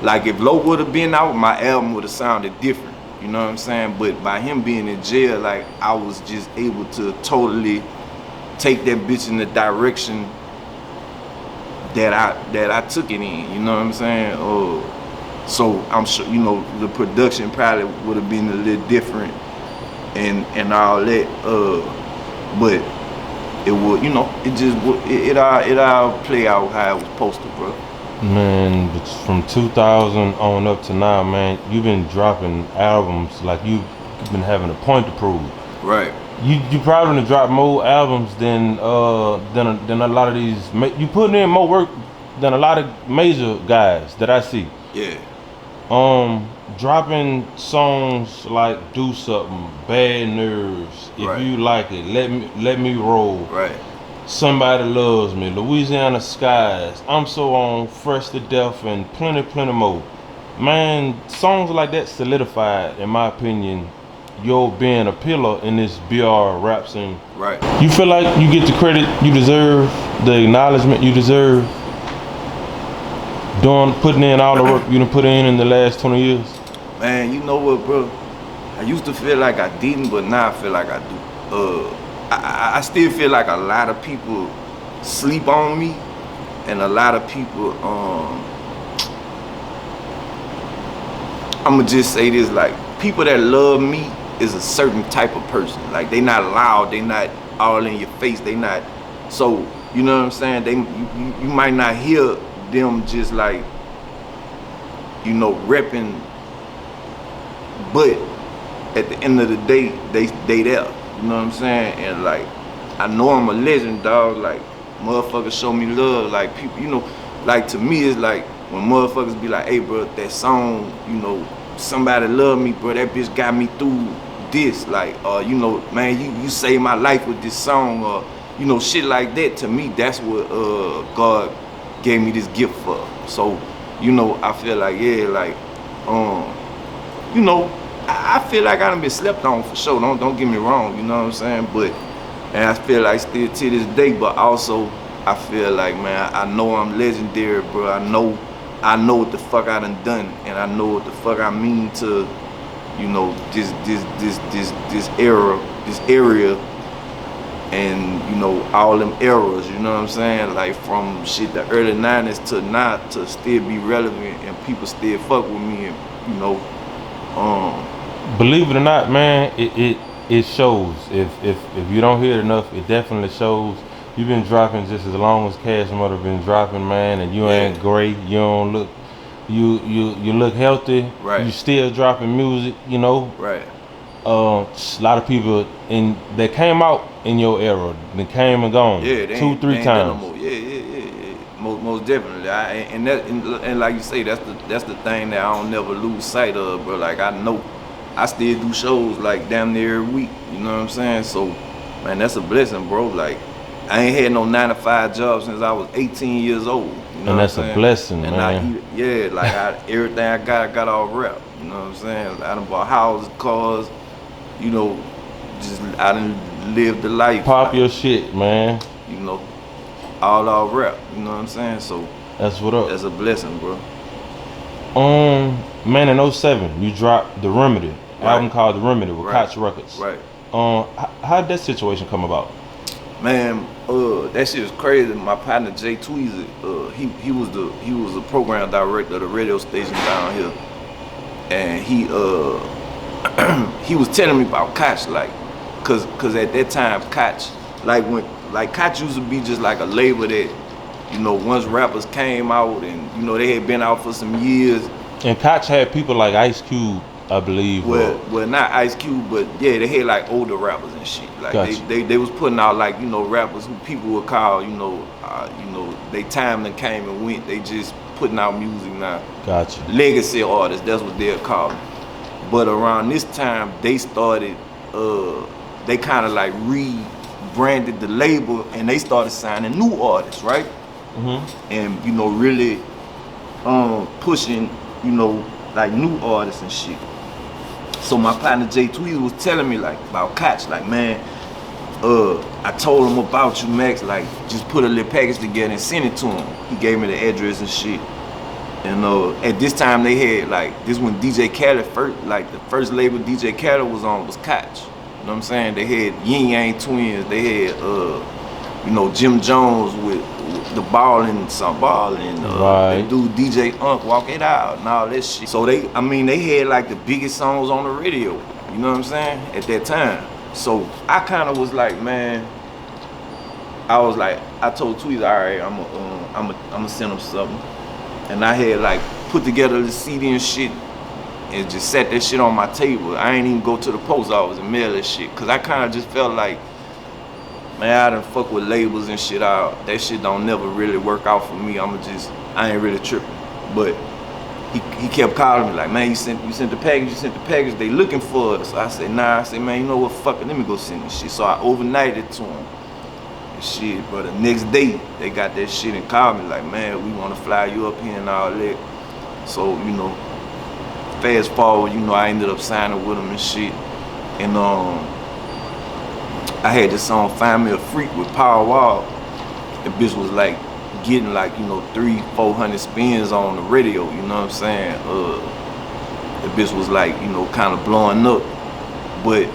like, if Loc would have been out, my album would have sounded different, you know what I'm saying? But by him being in jail, like, I was just able to totally take that bitch in the direction that I took it in, you know what I'm saying? So I'm sure, the production probably would have been a little different and all that. But it would, it all play out how it was supposed to, bro. Man, from 2000 on up to now, man, you've been dropping albums like been having a point to prove. Right. You probably done dropped more albums than a lot of these. You putting in more work than a lot of major guys that I see. Yeah. Dropping songs like "Do Something," "Bad Nerves," "If Right. You Like It," "Let Me Roll," Right. "Somebody Loves Me," "Louisiana Skies," "I'm So On," "Fresh to Death," and plenty more. Man, songs like that solidified, in my opinion, your being a pillar in this BR rap scene. Right. You feel like you get the credit you deserve, the acknowledgement you deserve, putting in all the work you done put in the last 20 years? Man, you know what, bro? I used to feel like I didn't, but now I feel like I do. I still feel like a lot of people sleep on me, and a lot of people, I'ma just say this, like, people that love me is a certain type of person. Like, they not loud, they not all in your face, they not, so, you know what I'm saying? You might not hear them just like, you know, repping, but at the end of the day, they there. You know what I'm saying? And like, I know I'm a legend, dog. Like, motherfuckers show me love. Like, people, you know, like, to me, it's like when motherfuckers be like, hey, bro, that song, you know, Somebody Love Me, bro, that bitch got me through this. Like, you know, man, you saved my life with this song, or, you know, shit like that. To me, that's what God gave me this gift for. So, you know, I feel like, yeah, like, you know, I feel like I done been slept on for sure. Don't get me wrong, you know what I'm saying? But, and I feel like still to this day, but also I feel like, man, I know I'm legendary, bro. I know what the fuck I done, and I know what the fuck I mean to, you know, this area, and, you know, all them eras, you know what I'm saying? Like, from shit the early 90s to now, to still be relevant and people still fuck with me, and, you know, Believe it or not, man, it shows. If you don't hear it enough, it definitely shows. You've been dropping just as long as Cash Mother been dropping, man, and you ain't great. You don't look, you look healthy. Right. You still dropping music, you know. right. A lot of people that came out in your era, that came and gone. Yeah, they 2-3 ain't times. no more. Yeah. Most definitely. And like you say, that's the thing that I don't never lose sight of, bro. Like, I know I still do shows like damn near every week. You know what I'm saying? So, man, that's a blessing, bro. Like, I ain't had no 9-to-5 job since I was 18 years old. You know And that's a blessing, and man. Everything I got all wrapped. You know what I'm saying? I done bought houses, cars. You know, just I done lived the life. Pop like, your shit, man. you know, all rap. You know what I'm saying? So That's what up. that's a blessing, bro. Man, in 07, you dropped The Remedy, album Right. called The Remedy with Right. Koch Records. Right. How'd that situation come about? Man, that shit was crazy. My partner Jay Tweezy, he was the program director of the radio station down here, and he was telling me about Koch, like, cause at that time Koch, Koch used to be just like a label that, you know, once rappers came out and, you know, they had been out for some years. And Koch had people like Ice Cube, I believe. Well, not Ice Cube, but yeah, they had like older rappers and shit. Like, Gotcha. they was putting out, like, you know, rappers who people would call, you know, they time that came and went. They just putting out music now. Gotcha. Legacy artists, that's what they're called. But around this time, they started, they kind of like rebranded the label, and they started signing new artists, right? Mm-hmm. And, you know, really pushing, you know, like new artists and shit. So my partner Jay Tweezy was telling me, like, about Koch, like, man, I told him about you, Max, like, just put a little package together and send it to him. He gave me the address and shit. And at this time they had, like, this when DJ Khaled first, like, the first label DJ Khaled was on was Koch. You know what I'm saying? They had Yin Yang Twins, they had, you know, Jim Jones with the ball and Right. the dude DJ Unk, Walk It Out and all that shit. So they had like the biggest songs on the radio, you know what I'm saying, at that time. So I kind of was like, man, I told Tweezy, all right, I'm gonna send him something. And I had like put together the CD and shit, and just set that shit on my table. I ain't even go to the post office and mail that shit, cause I kind of just felt like, man, I done fuck with labels and shit out. That shit don't never really work out for me. I ain't really tripping. But he kept calling me like, man, you sent the package, they looking for us. So I said, nah. I said, man, you know what, fuck it, let me go send this shit. So I overnighted to him. And shit, but the next day, they got that shit and called me like, man, we wanna fly you up here and all that. So, you know, fast forward, you know, I ended up signing with them and shit. And I had this song, Find Me a Freak with Power Wall. The bitch was like getting like, you know, 300-400 spins on the radio, you know what I'm saying? The bitch was like, you know, kind of blowing up. But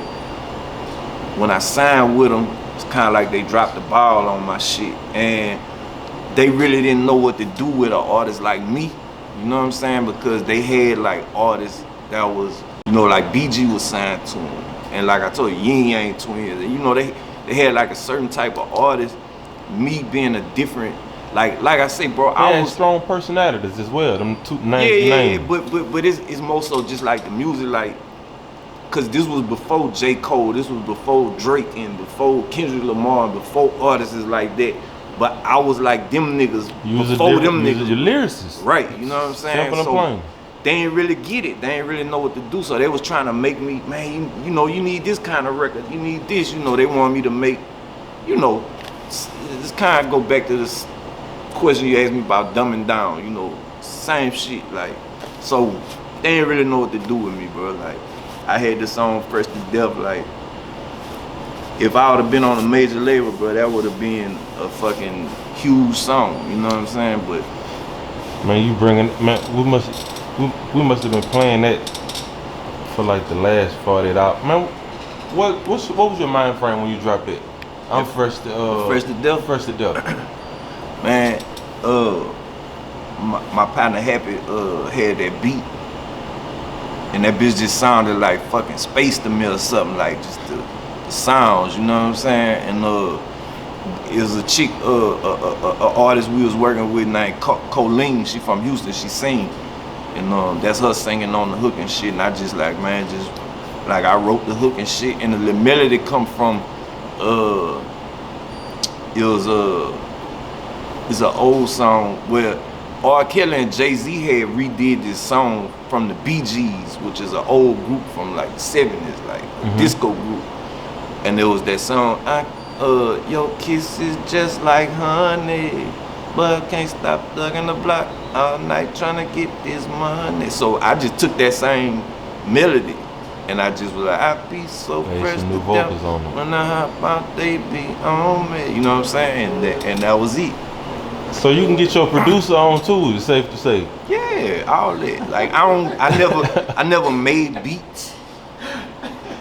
when I signed with them, it's kind of like they dropped the ball on my shit. And they really didn't know what to do with an artist like me, you know what I'm saying? Because they had like artists that was, you know, like BG was signed to them. And like I told you, Yin Yang Twins, you know, they had like a certain type of artist. Me being a different, like I say, bro, I was strong personalities as well. Them two names. Yeah. But it's more so just like the music, like, cause this was before J. Cole, this was before Drake, and before Kendrick Lamar, and before artists like that. But I was like them niggas before them niggas. Your lyricist. Right, you know what I'm saying? Simple and plain. They ain't really get it. They ain't really know what to do. So they was trying to make me, man, you know, you need this kind of record. You need this, you know. They want me to make, you know, this kind of go back to this question you asked me about dumbing down, you know, same shit. Like, so they ain't really know what to do with me, bro. Like, I had this song Fresh to Death. Like, if I would have been on a major label, bro, that would have been a fucking huge song. You know what I'm saying? But man, you bringing, man, we must have been playing that for like the last 48 hours. Man, what was your mind frame when you dropped it? I'm Fresh to Death. Fresh to Death. Man, my partner Happy had that beat, and that bitch just sounded like fucking space to me or something, like just the sounds, you know what I'm saying? And it was a chick, a artist we was working with named Colleen. She from Houston. She sing, and that's her singing on the hook and shit. And I just like, man, just like I wrote the hook and shit, and the melody come from it's an old song where R. Kelly and Jay-Z had redid this song from the Bee Gees, which is an old group from like the 70s, like a disco group. And there was that song, your kiss is just like honey, but I can't stop thugging the block all night trying to get this money. So I just took that same melody and I just was like, I be so fresh to death when I hop out, they be on me. You know what I'm saying? And that was it. So you can get your producer on too, it's safe to say. Yeah, all that. Like I never made beats.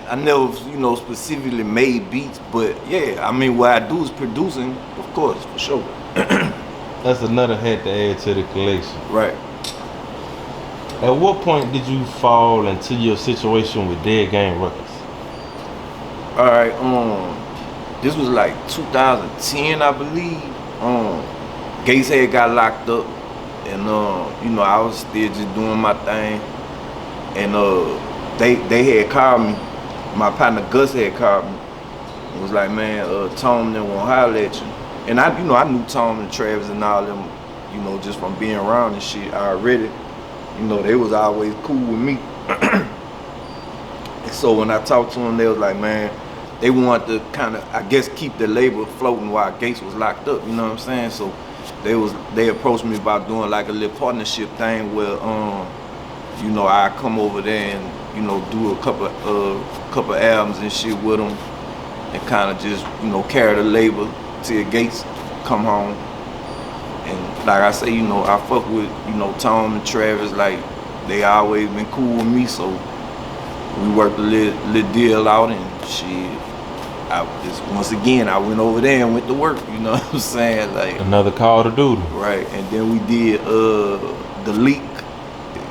I never, you know, specifically made beats, but yeah, I mean, what I do is producing, of course, for sure. That's another hat to add to the collection. Right. At what point did you fall into your situation with Dead Game Records? All right, this was like 2010, I believe. Gates had got locked up, and you know, I was still just doing my thing, and they had called me. My partner Gus had called me. It was like, man, Tom didn't want to holler at you. And I knew Tom and Travis and all them, you know, just from being around and shit already. You know, they was always cool with me. And so when I talked to them, they was like, man, they wanted to kind of, I guess, keep the label floating while Gates was locked up, you know what I'm saying? So they approached me about doing like a little partnership thing where, you know, I come over there and, you know, do a couple albums and shit with them and kind of just, you know, carry the label till Gates come home. And like I say, you know, I fuck with, you know, Tom and Travis, like they always been cool with me, so we worked a little deal out and shit. Once again, I went over there and went to work, you know what I'm saying? Like another call to duty. Right, and then we did The Leak.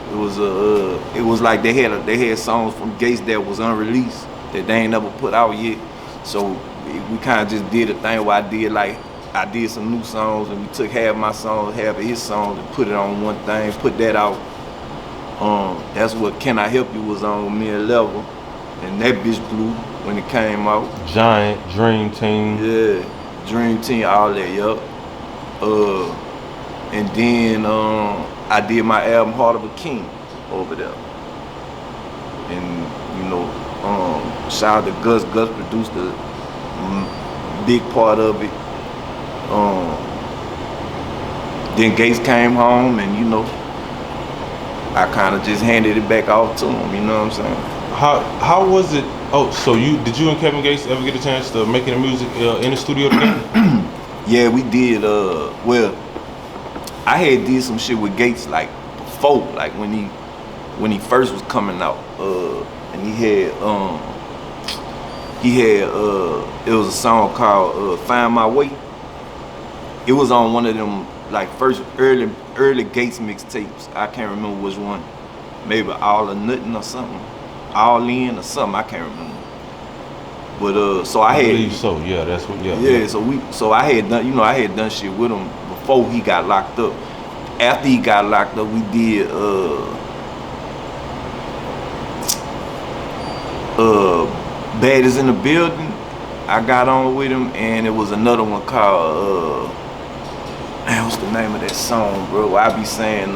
It was like they had songs from Gates that was unreleased that they ain't never put out yet. So we kind of just did a thing where I did some new songs and we took half my songs, half of his songs and put it on one thing, put that out. That's what Can I Help You was on me and Level, and that bitch blew when it came out. Giant, Dream Team. Yeah, Dream Team, all that, yup. And then I did my album Heart of a King over there. And you know, shout out to Gus. Gus produced a big part of it. Then Gates came home, and you know, I kind of just handed it back off to him. You know what I'm saying? How was it? Oh, so did you and Kevin Gates ever get a chance to making the music in the studio together? Yeah, we did. Well, I had did some shit with Gates like before, like when he first was coming out, and he had it was a song called "Find My Way." It was on one of them like first early Gates mixtapes. I can't remember which one. Maybe All or Nothing or something. All In or something. I can't remember. But so I believe so. Yeah, that's what. Yeah. Yeah. So I had done. You know, I had done shit with him before he got locked up. After he got locked up, we did Bad Is in the Building. I got on with him, and it was another one called man, what's the name of that song, bro? I be saying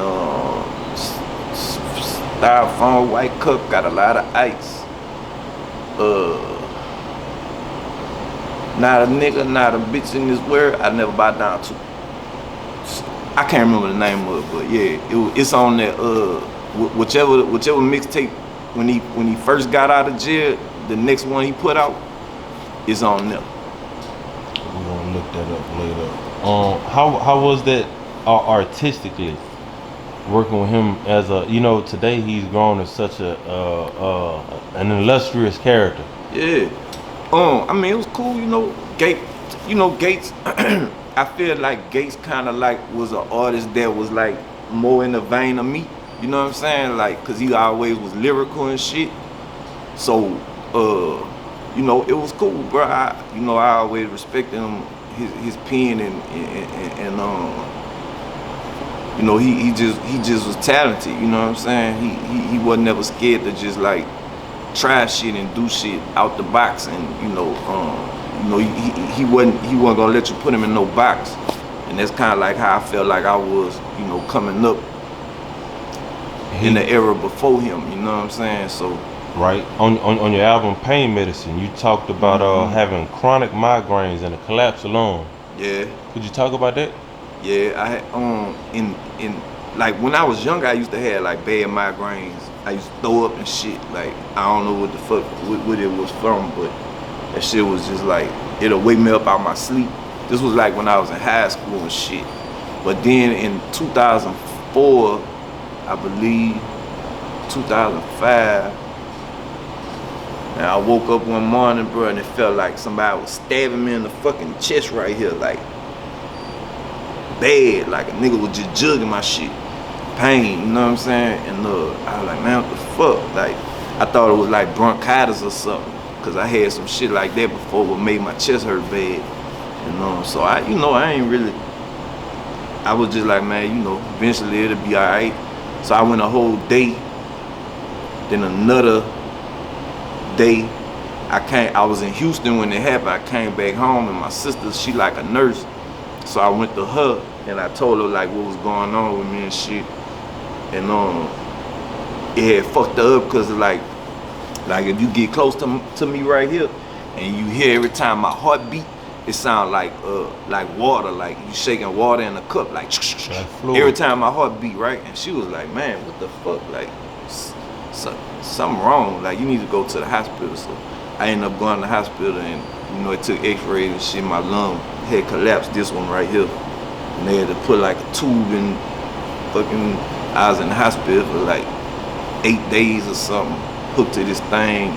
Styrofoam White Cup got a lot of ice. Not a nigga, not a bitch in this world I never bow down to. I can't remember the name of it, but yeah, it's on that whichever mixtape when he first got out of jail, the next one he put out is on there. We're gonna look that up later. How was that artistically working with him as a, you know, today he's grown as such an illustrious character. Yeah. I mean, it was cool, you know. Gates. I feel like Gates kind of like was an artist that was like more in the vein of me. You know what I'm saying? Like, cause he always was lyrical and shit. So, you know, it was cool, bro. I always respected him, his pen and you know, he just was talented. You know what I'm saying? He wasn't never scared to just like try shit and do shit out the box, and he wasn't gonna let you put him in no box. And that's kind of like how I felt like I was, you know, coming up in the era before him. You know what I'm saying? So. Right. On your album Pain Medicine, you talked about having chronic migraines and a collapse alone. Yeah. Could you talk about that? Yeah, I had in like when I was younger, I used to have like bad migraines. I used to throw up and shit. Like I don't know what the fuck what it was from, but that shit was just like it'll wake me up out my sleep. This was like when I was in high school and shit. But then in 2004, I believe 2005. And I woke up one morning, bro, and it felt like somebody was stabbing me in the fucking chest right here, like bad, like a nigga was just jugging my shit. Pain, you know what I'm saying? And I was like, man, what the fuck? Like, I thought it was like bronchitis or something, cause I had some shit like that before, what made my chest hurt bad. You know, so I was just like, man, you know, eventually it'll be all right. So I went a whole day, then another day, I was in Houston when it happened. I came back home, and my sister, she like a nurse, so I went to her and I told her like what was going on with me and shit, and it had fucked her up, cause like if you get close to me right here and you hear every time my heart beat, it sound like water, like you shaking water in a cup, like every time my heart beat, right? And she was like, man, what the fuck, like something wrong, like you need to go to the hospital. So I ended up going to the hospital, and you know, it took x-rays and shit. My lung had collapsed, this one right here, and they had to put like a tube in. Fucking, I was in the hospital for like 8 days or something, hooked to this thing.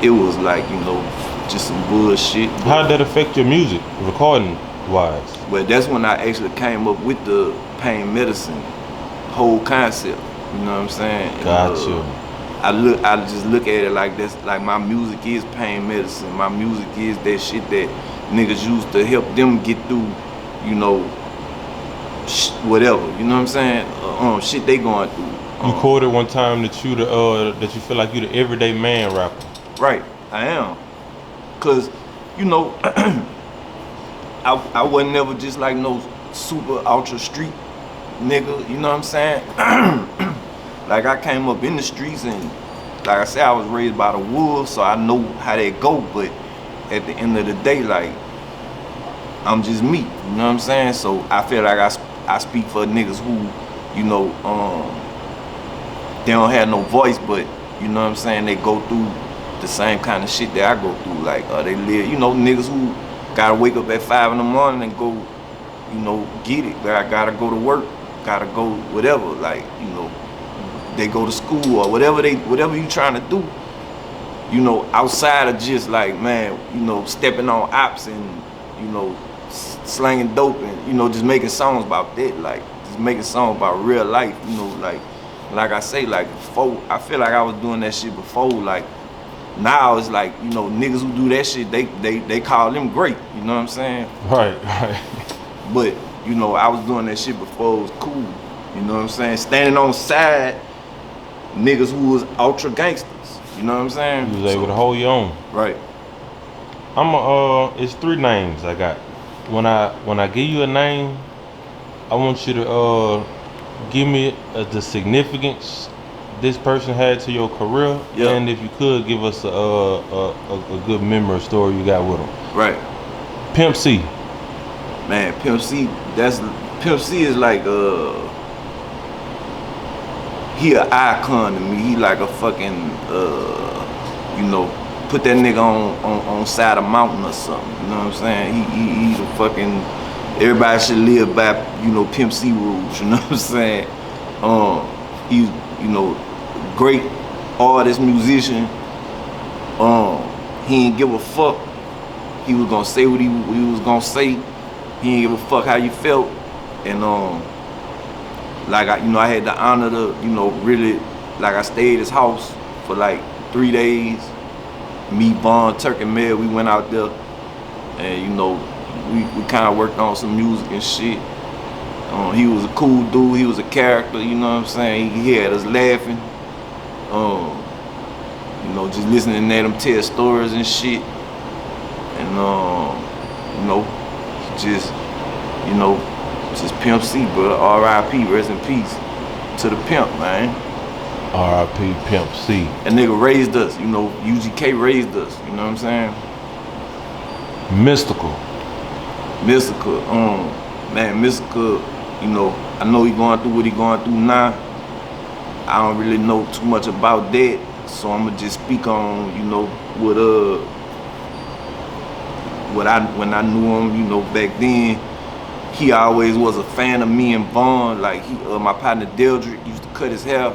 It was like, you know, just some bullshit. How did that affect your music, recording wise? Well, that's when I actually came up with the Pain Medicine whole concept. You know what I'm saying? Gotcha. I just look at it like this, like my music is pain medicine. My music is that shit that niggas use to help them get through, you know, whatever. You know what I'm saying? Shit they going through. You quoted one time that that you feel like you the everyday man rapper. Right, I am. Cause, you know, I wasn't never just like no super ultra street nigga, you know what I'm saying? Like I came up in the streets and like I said, I was raised by the wolves, so I know how they go, but at the end of the day, like, I'm just me, you know what I'm saying? So I feel like I speak for niggas who, you know, they don't have no voice, but you know what I'm saying, they go through the same kind of shit that I go through. Like they live, you know, niggas who gotta wake up at 5 in the morning and go, you know, get it. But I gotta go to work, gotta go whatever, like, you know, they go to school or whatever you trying to do, you know, outside of just like, man, you know, stepping on ops and, you know, slanging dope and, you know, just making songs about that, like just making songs about real life, you know, like I say, like before, I feel like I was doing that shit before, like now it's like, you know, niggas who do that shit, they call them great, you know what I'm saying? Right. But, you know, I was doing that shit before it was cool, you know what I'm saying? Standing on side niggas who was ultra gangsters, you know what I'm saying? You was able to hold your own. Right. It's 3 names I got. When I give you a name, I want you to give me the significance this person had to your career, yep. And if you could give us a good memory story you got with them. Right. Pimp C. Man, Pimp C is like he an icon to me. He like a fucking you know, put that nigga on side of mountain or something. You know what I'm saying? He's a fucking, everybody should live by, you know, Pimp C rules. You know what I'm saying? He's, you know, great artist, musician. He ain't give a fuck. He was gonna say what he was gonna say. He ain't give a fuck how you felt. And like I had the honor to, you know, really, like I stayed at his house for like 3 days. Me, Vaughn, Turk, and Mel, we went out there, and you know, we kind of worked on some music and shit. He was a cool dude. He was a character. You know what I'm saying? He had us laughing. You know, just listening to them tell stories and shit. And you know, just Pimp C, bro. R.I.P. Rest in peace to the pimp, man. R.I.P. Pimp C. That nigga raised us, you know, UGK raised us, you know what I'm saying? Mystical, man, Mystical, you know, I know he going through what he going through now. I don't really know too much about that, so I'ma just speak on, you know, when I knew him, you know, back then. He always was a fan of me and Vaughn. Like my partner Deldrick used to cut his hair.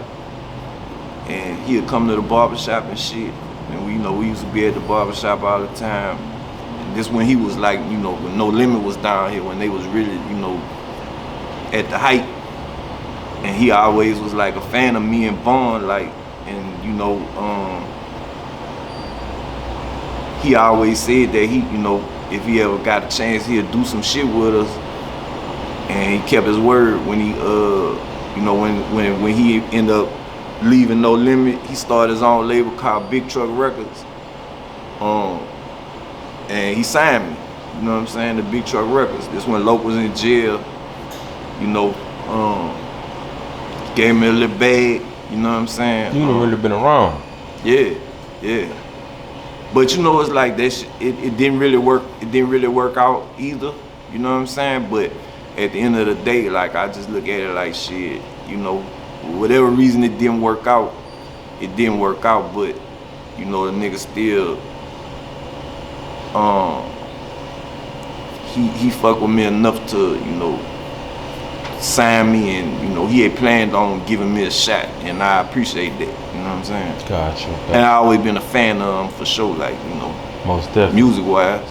And he'd come to the barbershop and shit. And we used to be at the barbershop all the time. And this when he was like, you know, when No Limit was down here, when they was really, you know, at the height. And he always was like a fan of me and Vaughn, like, and you know, he always said that he, you know, if he ever got a chance, he'd do some shit with us. And he kept his word when he, you know, when he ended up leaving No Limit, he started his own label called Big Truck Records. And he signed me, you know what I'm saying, to Big Truck Records. This when Loc was in jail, you know, gave me a little bag, you know what I'm saying. You done really been around. Yeah. But you know, it's like that shit, it didn't really work out either, you know what I'm saying? But at the end of the day, like, I just look at it like, shit, you know, whatever reason it didn't work out, but, you know, the nigga still, he fucked with me enough to, you know, sign me, and, you know, he had planned on giving me a shot, and I appreciate that, you know what I'm saying? Gotcha. And I always been a fan of him for sure, like, you know, most definitely. Music-wise.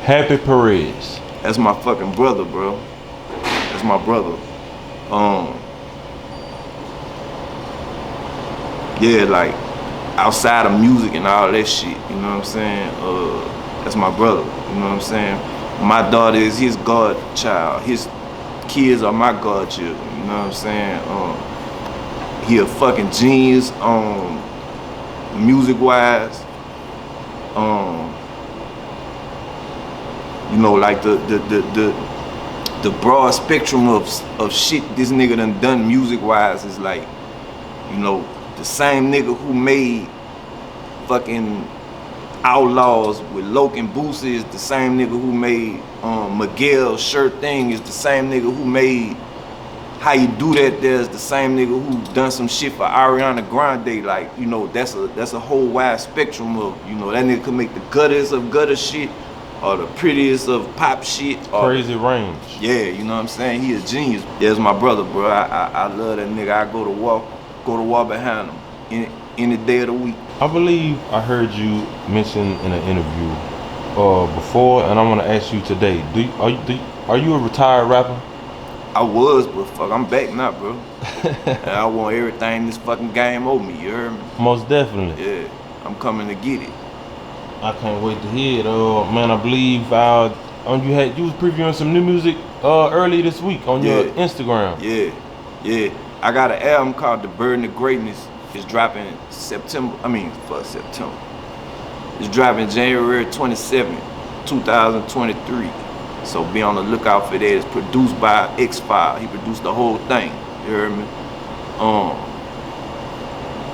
Happy Perez. That's my fucking brother, bro. That's my brother. Yeah, like, outside of music and all that shit, you know what I'm saying? That's my brother, you know what I'm saying? My daughter is his godchild. His kids are my godchildren, you know what I'm saying? he a fucking genius, music wise. You know, like the broad spectrum of shit this nigga done music wise is like, you know, the same nigga who made fucking Outlaws with Loke and Boosie is the same nigga who made Miguel Sure Thing, is the same nigga who made How You Do That. There's the same nigga who done some shit for Ariana Grande. Like, you know, that's a whole wide spectrum of, you know, that nigga could make the gutters of gutter shit or the prettiest of pop shit. Crazy range. Yeah, you know what I'm saying? He a genius. That's my brother, bro. I love that nigga. I go to war behind him any day of the week. I believe I heard you mention in an interview before, and I want to ask you today: are you a retired rapper? I was, but fuck, I'm back now, bro. And I want everything this fucking game owe me. You heard me? Most definitely. Yeah, I'm coming to get it. I can't wait to hear it. Man, I believe you was previewing some new music early this week on your Instagram. Yeah. I got an album called The Burden of Greatness. It's dropping September. It's dropping January 27th, 2023. So be on the lookout for that. It's produced by X-File. He produced the whole thing. You heard me?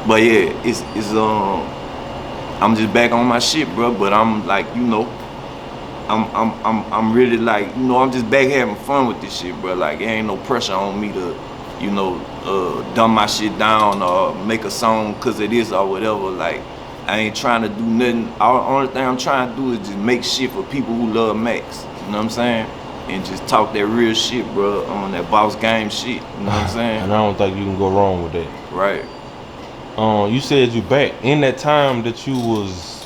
But yeah, it's I'm just back on my shit, bro. But I'm like, you know, I'm really like, you know, I'm just back having fun with this shit, bro. Like, there ain't no pressure on me to, you know, dumb my shit down or make a song cause it is or whatever. Like, I ain't trying to do nothing. Only thing I'm trying to do is just make shit for people who love Max. You know what I'm saying? And just talk that real shit, bro, on that boss game shit. You know what I'm saying? And I don't think you can go wrong with that. Right. You said you back. In that time that you was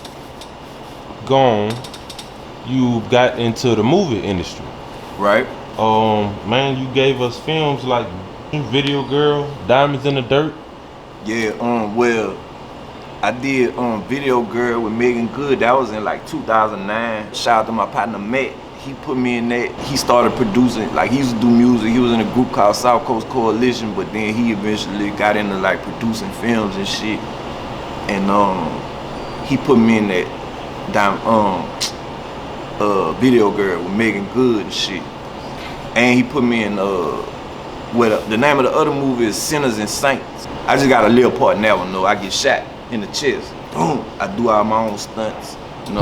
gone, you got into the movie industry. Right. Man, you gave us films like Video Girl, Diamonds in the Dirt. Yeah, well, I did Video Girl with Megan Good. That was in like 2009. Shout out to my partner Matt. He put me in that. He started producing, like he used to do music. He was in a group called South Coast Coalition, but then he eventually got into like producing films and shit. And he put me in that Video Girl with Megan Good and shit. And he put me in the name of the other movie is Sinners and Saints. I just got a little part in that one though. I get shot in the chest. Boom. I do all my own stunts. You know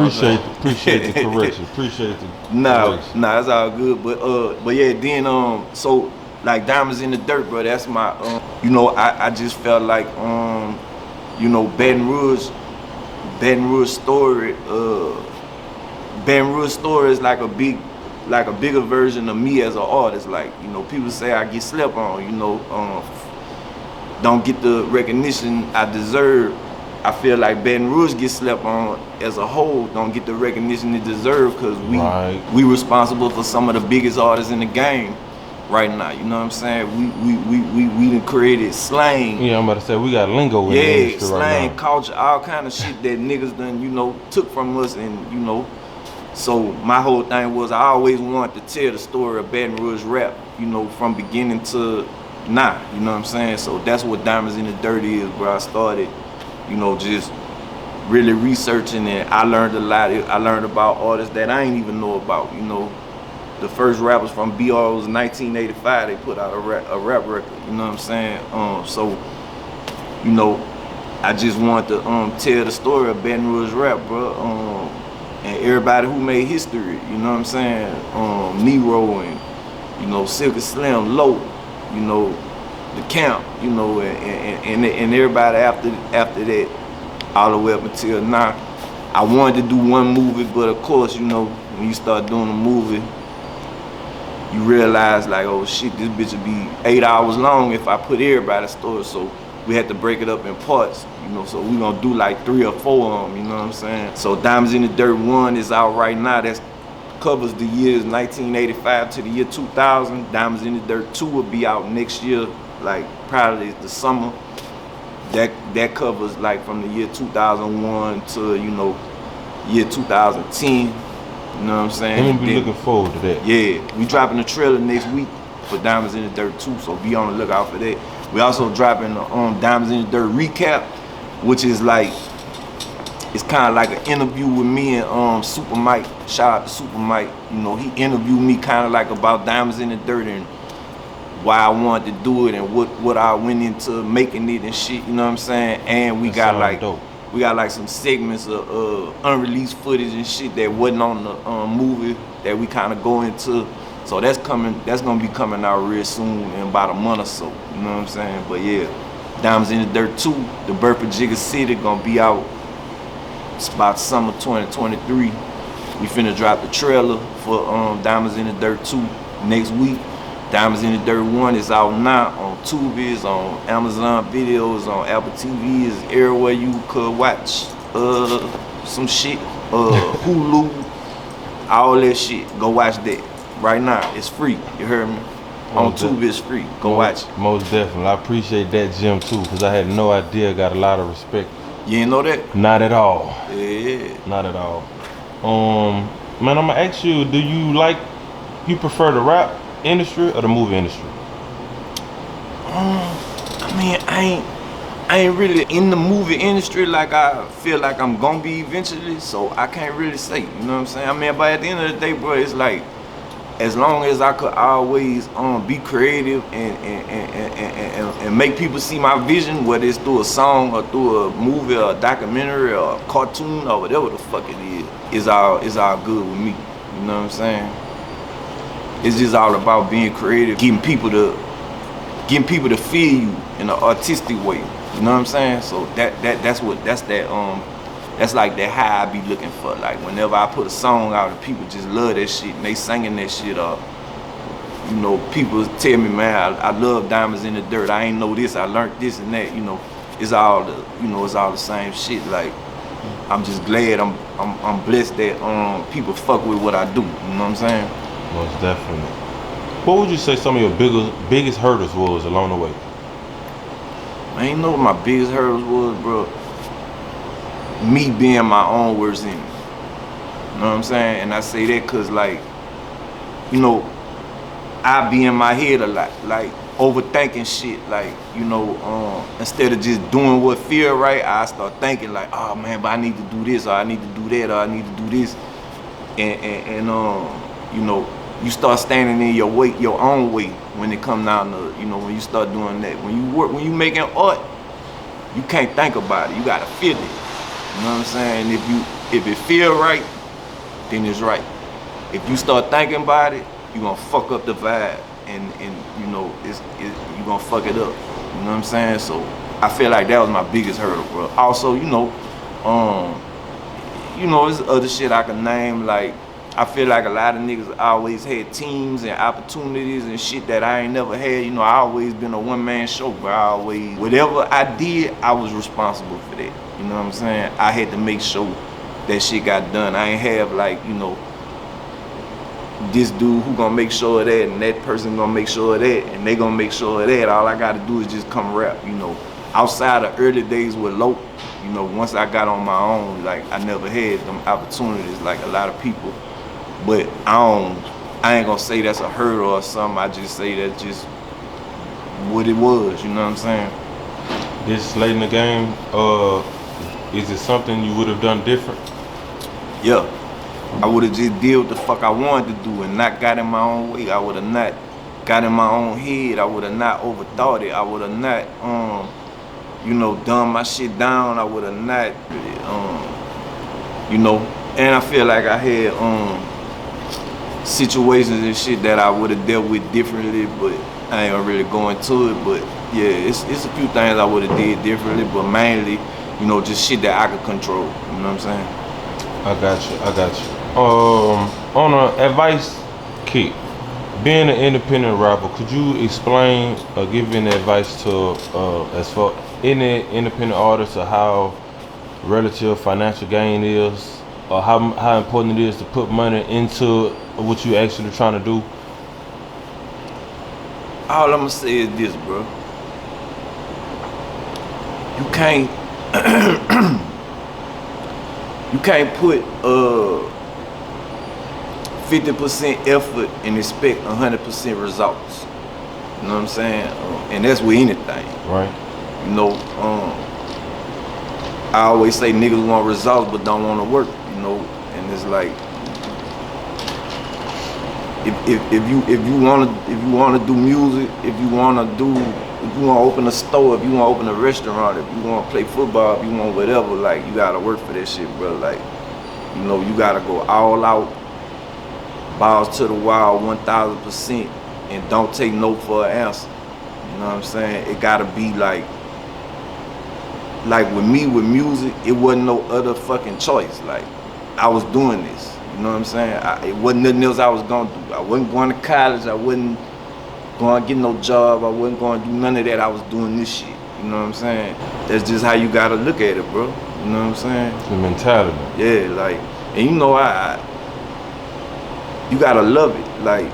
Appreciate the correction. Appreciate the Nah, that's all good. But yeah, then so like Diamonds in the Dirt, bro. That's my you know, I just felt like you know, Baton Rouge story. Baton Rouge story is like a bigger version of me as an artist. Like, you know, people say I get slept on. You know, don't get the recognition I deserve. I feel like Baton Rouge gets slept on as a whole, don't get the recognition it deserve because we responsible for some of the biggest artists in the game right now. You know what I'm saying? We done created slang. Yeah, I'm about to say we got lingo in the industry slang, right now. culture, all kind of shit that niggas done, you know, took from us, and you know. So my whole thing was I always wanted to tell the story of Baton Rouge rap, you know, from beginning to now. You know what I'm saying? So that's what Diamonds in the Dirt is, bro. I started, you know, just really researching, and I learned a lot. I learned about artists that I ain't even know about, you know. The first rappers from BR was 1985, they put out a rap record, you know what I'm saying? So, you know, I just wanted to tell the story of Baton Rouge rap, bro. And everybody who made history, you know what I'm saying? Nero and, you know, Silky Slim, Low, you know, the Camp, you know, and everybody after that, all the way up until now. I wanted to do one movie, but of course, you know, when you start doing a movie, you realize like, oh shit, this bitch would be 8 hours long if I put everybody's story. So we had to break it up in parts, you know, so we gonna do like 3 or 4 of them, you know what I'm saying? So Diamonds in the Dirt 1 is out right now. That covers the years 1985 to the year 2000. Diamonds in the Dirt 2 will be out next year, like probably the summer. That covers like from the year 2001 to, you know, year 2010. You know what I'm saying? I'm gonna be looking forward to that. Yeah, we dropping the trailer next week for Diamonds in the Dirt 2, so be on the lookout for that. We also dropping Diamonds in the Dirt recap, which is like, it's kind of like an interview with me and Super Mike. Shout out to Super Mike. You know, he interviewed me kind of like about Diamonds in the Dirt and why I wanted to do it and what I went into making it and shit. You know what I'm saying? And we got like dope. We got like some segments of unreleased footage and shit that wasn't on the movie that we kind of go into. So that's coming. That's gonna be coming out real soon in about a month or so. You know what I'm saying? But yeah, Diamonds in the Dirt 2, The Birth of Jigga City, gonna be out. It's about summer 2023. We finna drop the trailer for Diamonds in the Dirt 2 next week. Diamonds in the Dirt 1 is out now on Tubi, on Amazon Videos, on Apple TV, is everywhere you could watch some shit. Hulu, all that shit. Go watch that. Right now, it's free. You heard me? On Tubi, it's free. Go watch it. Most definitely. I appreciate that, Jim, too, because I had no idea. Got a lot of respect. You ain't know that? Not at all. Yeah. Not at all. Man, I'm gonna ask you, you prefer the rap industry or the movie industry? I mean, I ain't really in the movie industry like I feel like I'm gonna be eventually, so I can't really say, you know what I'm saying? I mean, but at the end of the day, bro, it's like, as long as I could always be creative and make people see my vision, whether it's through a song or through a movie or a documentary or a cartoon or whatever the fuck it is all good with me. You know what I'm saying? It's just all about being creative, getting people to feel you in an artistic way. You know what I'm saying? So that's like that high I be looking for. Like whenever I put a song out and people just love that shit and they singing that shit up. You know, people tell me, man, I love Diamonds in the Dirt. I ain't know this, I learned this and that. You know, it's all the same shit. Like I'm just glad I'm blessed that people fuck with what I do. You know what I'm saying? Most definitely. What would you say some of your biggest hurdles was along the way? I ain't know what my biggest hurdles was, bro. Me being my own worst enemy. You know what I'm saying? And I say that because, like, you know, I be in my head a lot, like overthinking shit. Like, you know, instead of just doing what feel right, I start thinking like, oh man, but I need to do this, or I need to do that, or I need to do this, and you know, you start standing in your own way when it come down to, you know, when you start doing that. When you making art, you can't think about it. You gotta feel it. You know what I'm saying? If it feel right, then it's right. If you start thinking about it, you gonna fuck up the vibe, and you know you gonna fuck it up. You know what I'm saying? So I feel like that was my biggest hurdle, bro. Also, you know, there's other shit I can name. Like I feel like a lot of niggas always had teams and opportunities and shit that I ain't never had. You know, I always been a one-man show, bro. Whatever I did, I was responsible for that. You know what I'm saying? I had to make sure that shit got done. I ain't have like, you know, this dude who gonna make sure of that and that person gonna make sure of that and they gonna make sure of that. All I gotta do is just come rap, you know. Outside of early days with Loc, you know, once I got on my own, like I never had them opportunities like a lot of people. But I ain't gonna say that's a hurdle or something. I just say that's just what it was, you know what I'm saying? This late in the game, is it something you would have done different? Yeah. I would have just did what the fuck I wanted to do and not got in my own way. I would have not got in my own head. I would have not overthought it. I would have not, you know, dumb my shit down. I would have not, you know, and I feel like I had situations and shit that I would have dealt with differently, but I ain't gonna really go into it. But yeah, it's a few things I would have did differently, but mainly, you know, just shit that I could control. You know what I'm saying? I got you. On an advice kick, being an independent rapper, could you explain or give any advice to as far any independent artist or how relative financial gain is, or how important it is to put money into what you actually trying to do? All I'm gonna say is this, bro. You can't you can't put 50% effort and expect 100% results. You know what I'm saying? And that's with anything. Right. You know, I always say niggas want results but don't want to work. You know, and it's like if you wanna do music, if you wanna open a store, if you wanna open a restaurant, if you wanna play football, if you want whatever, like you gotta work for that shit, bro. Like, you know, you gotta go all out, balls to the wall, 1000%, and don't take no for an answer. You know what I'm saying? It gotta be like with me with music, it wasn't no other fucking choice. Like, I was doing this. You know what I'm saying? It wasn't nothing else I was gonna do. I wasn't going to college. I wasn't going to get no job. I wasn't going to do none of that. I was doing this shit. You know what I'm saying? That's just how you gotta look at it, bro. You know what I'm saying? It's the mentality. Yeah, like, and you know, you gotta love it. Like,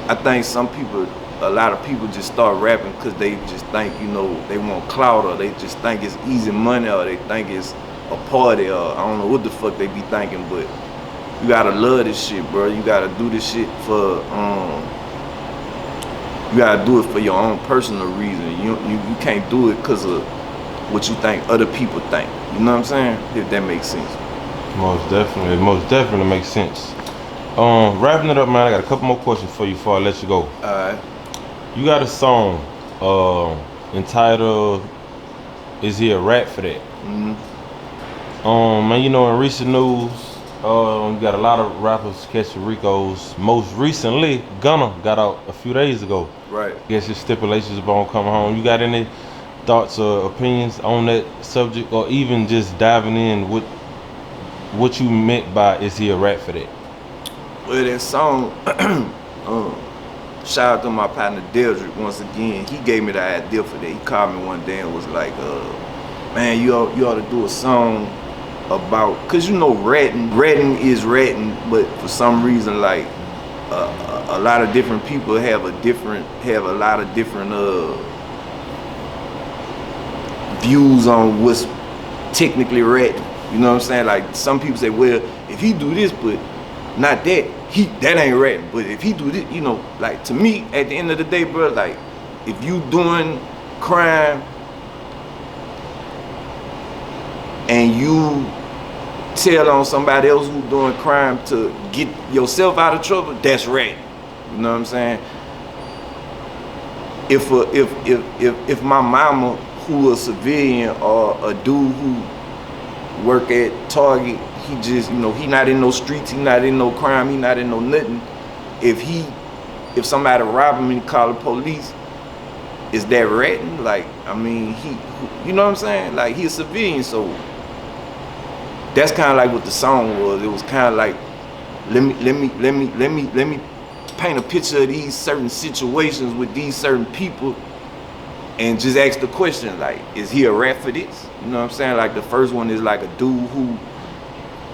I think a lot of people just start rapping because they just think, you know, they want clout, or they just think it's easy money, or they think it's a party, or I don't know what the fuck they be thinking, but you gotta love this shit, bro. You gotta do this shit for, you gotta do it for your own personal reason. You can't do it because of what you think other people think. You know what I'm saying? If that makes sense. Most definitely makes sense. Wrapping it up, man, I got a couple more questions for you before I let you go. Alright. You got a song entitled "Is He a Rat for That?" Mm-hmm. Man, you know, in recent news, you got a lot of rappers catching Ricos. Most recently, Gunna got out a few days ago. Right. Guess his stipulations about coming home. You got any thoughts or opinions on that subject, or even just diving in with what you meant by "Is he a rat for that"? Well, that song, shout out to my partner Deldrick once again. He gave me the idea for that. He called me one day and was like, man, you ought to do a song about, cause you know ratting is ratting, but for some reason, like a lot of different people have a lot of different views on what's technically ratting. You know what I'm saying? Like, some people say, well, if he do this, but not that, that ain't ratting. But if he do this, you know, like, to me, at the end of the day, bro, like, if you doing crime and you tell on somebody else who's doing crime to get yourself out of trouble, that's ratting. You know what I'm saying? If my mama, who a civilian, or a dude who work at Target, he just, you know, he not in no streets, he not in no crime, he not in no nothing. If somebody rob him and call the police, is that ratting? Like, I mean, you know what I'm saying? Like, he a civilian, so that's kind of like what the song was. It was kind of like, let me paint a picture of these certain situations with these certain people, and just ask the question, like, is he a rat for this? You know what I'm saying? Like, the first one is like a dude who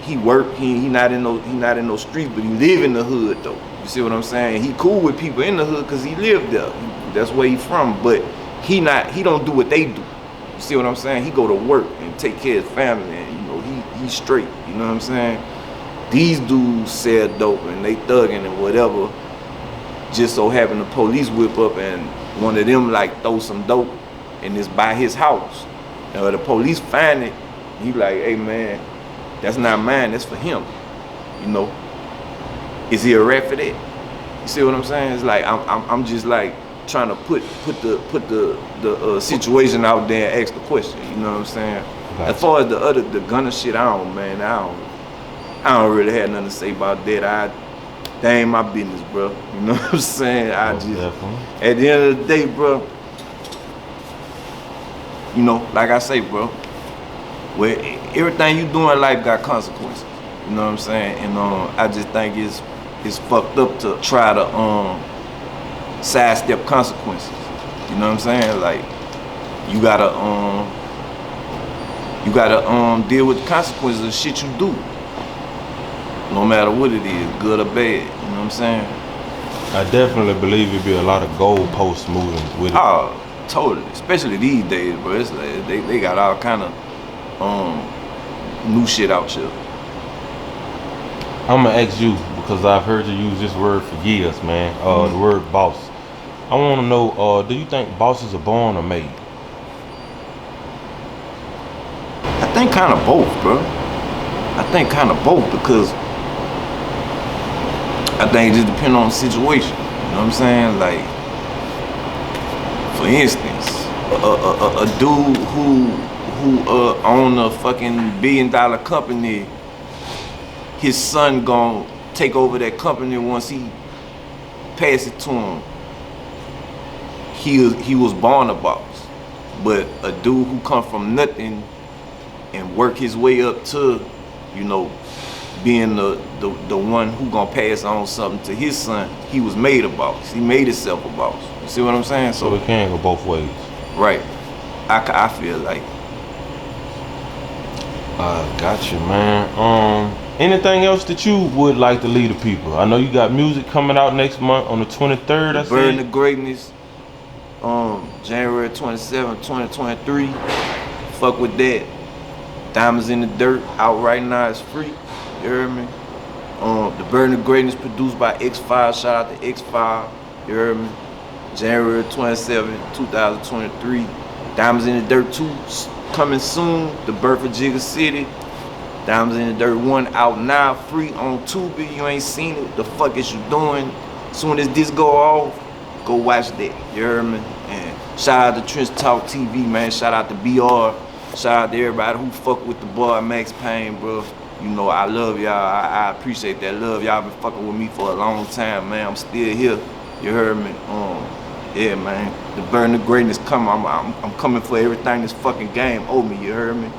he work, he not in no streets, but he live in the hood though. You see what I'm saying? He cool with people in the hood because he lived there. That's where he from. But he don't do what they do. You see what I'm saying? He go to work and take care of his family, and you know he's straight. You know what I'm saying? These dudes sell dope and they thugging and whatever. Just so happen the police whip up and one of them like throw some dope and it's by his house. And the police find it, he like, hey man, that's not mine, that's for him. You know, is he a rat for that? You see what I'm saying? It's like I'm just like trying to put the situation out there and ask the question. You know what I'm saying? Gotcha. As far as the Gunna shit, I don't really have nothing to say about that. That ain't my business, bro. You know what I'm saying? Definitely. At the end of the day, bro, you know, like I say, bro, where everything you do in life got consequences. You know what I'm saying? And I just think it's fucked up to try to sidestep consequences. You know what I'm saying? Like, you gotta deal with the consequences of shit you do. No matter what it is, good or bad. You know what I'm saying? I definitely believe it'd be a lot of goalpost moving with it. Oh, totally. Especially these days, bro. It's like they got all kind of new shit out here. I'm gonna ask you, because I've heard you use this word for years, man. The word boss. I want to know, do you think bosses are born or made? I think kind of both, bro. I think kind of both because I think it just depends on the situation. You know what I'm saying? Like, for instance, a dude who own a fucking $1 billion company, his son gon' take over that company once he pass it to him. He was born a boss. But a dude who come from nothing and work his way up to, you know, being the one who gonna pass on something to his son, he was made a boss. He made himself a boss. You see what I'm saying? So it can go both ways. Right. I feel like. Gotcha, man. Anything else that you would like to leave the people? I know you got music coming out next month on the 23rd. I Burn the said. Greatness. January 27, 2023. Fuck with that. Diamonds in the Dirt out right now. It's free. You heard me? The Burn the Greatness produced by X5. Shout out to X5. You heard me? January 27, 2023. Diamonds in the Dirt 2 coming soon. The Birth of Jigga City. Diamonds in the Dirt 1 out now, free on Tubi. You ain't seen it, the fuck is you doing? Soon as this go off, go watch that. You heard me? And shout out to Trench Talk TV, man. Shout out to BR. Shout out to everybody who fuck with the boy Max Payne, bro. You know I love y'all. I appreciate that love. Y'all been fucking with me for a long time, man. I'm still here. You heard me? Yeah, man. The Burn the Greatness coming. I'm coming for everything this fucking game owe me. You heard me?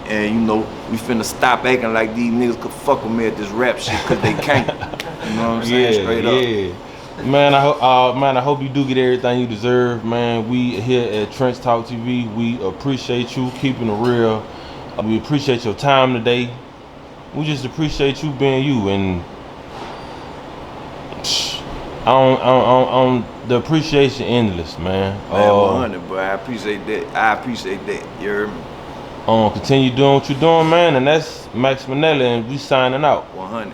And you know, we finna stop acting like these niggas could fuck with me at this rap shit, cause they can't. You know what I'm saying? Straight up. Man, I hope you do get everything you deserve, man. We here at Trench Talk TV, we appreciate you keeping it real. We appreciate your time today. We just appreciate you being you, and the appreciation endless, man. Man, 100, bro. I appreciate that. You heard me? Continue doing what you're doing, man, and that's Max Minelli, and we signing out. 100.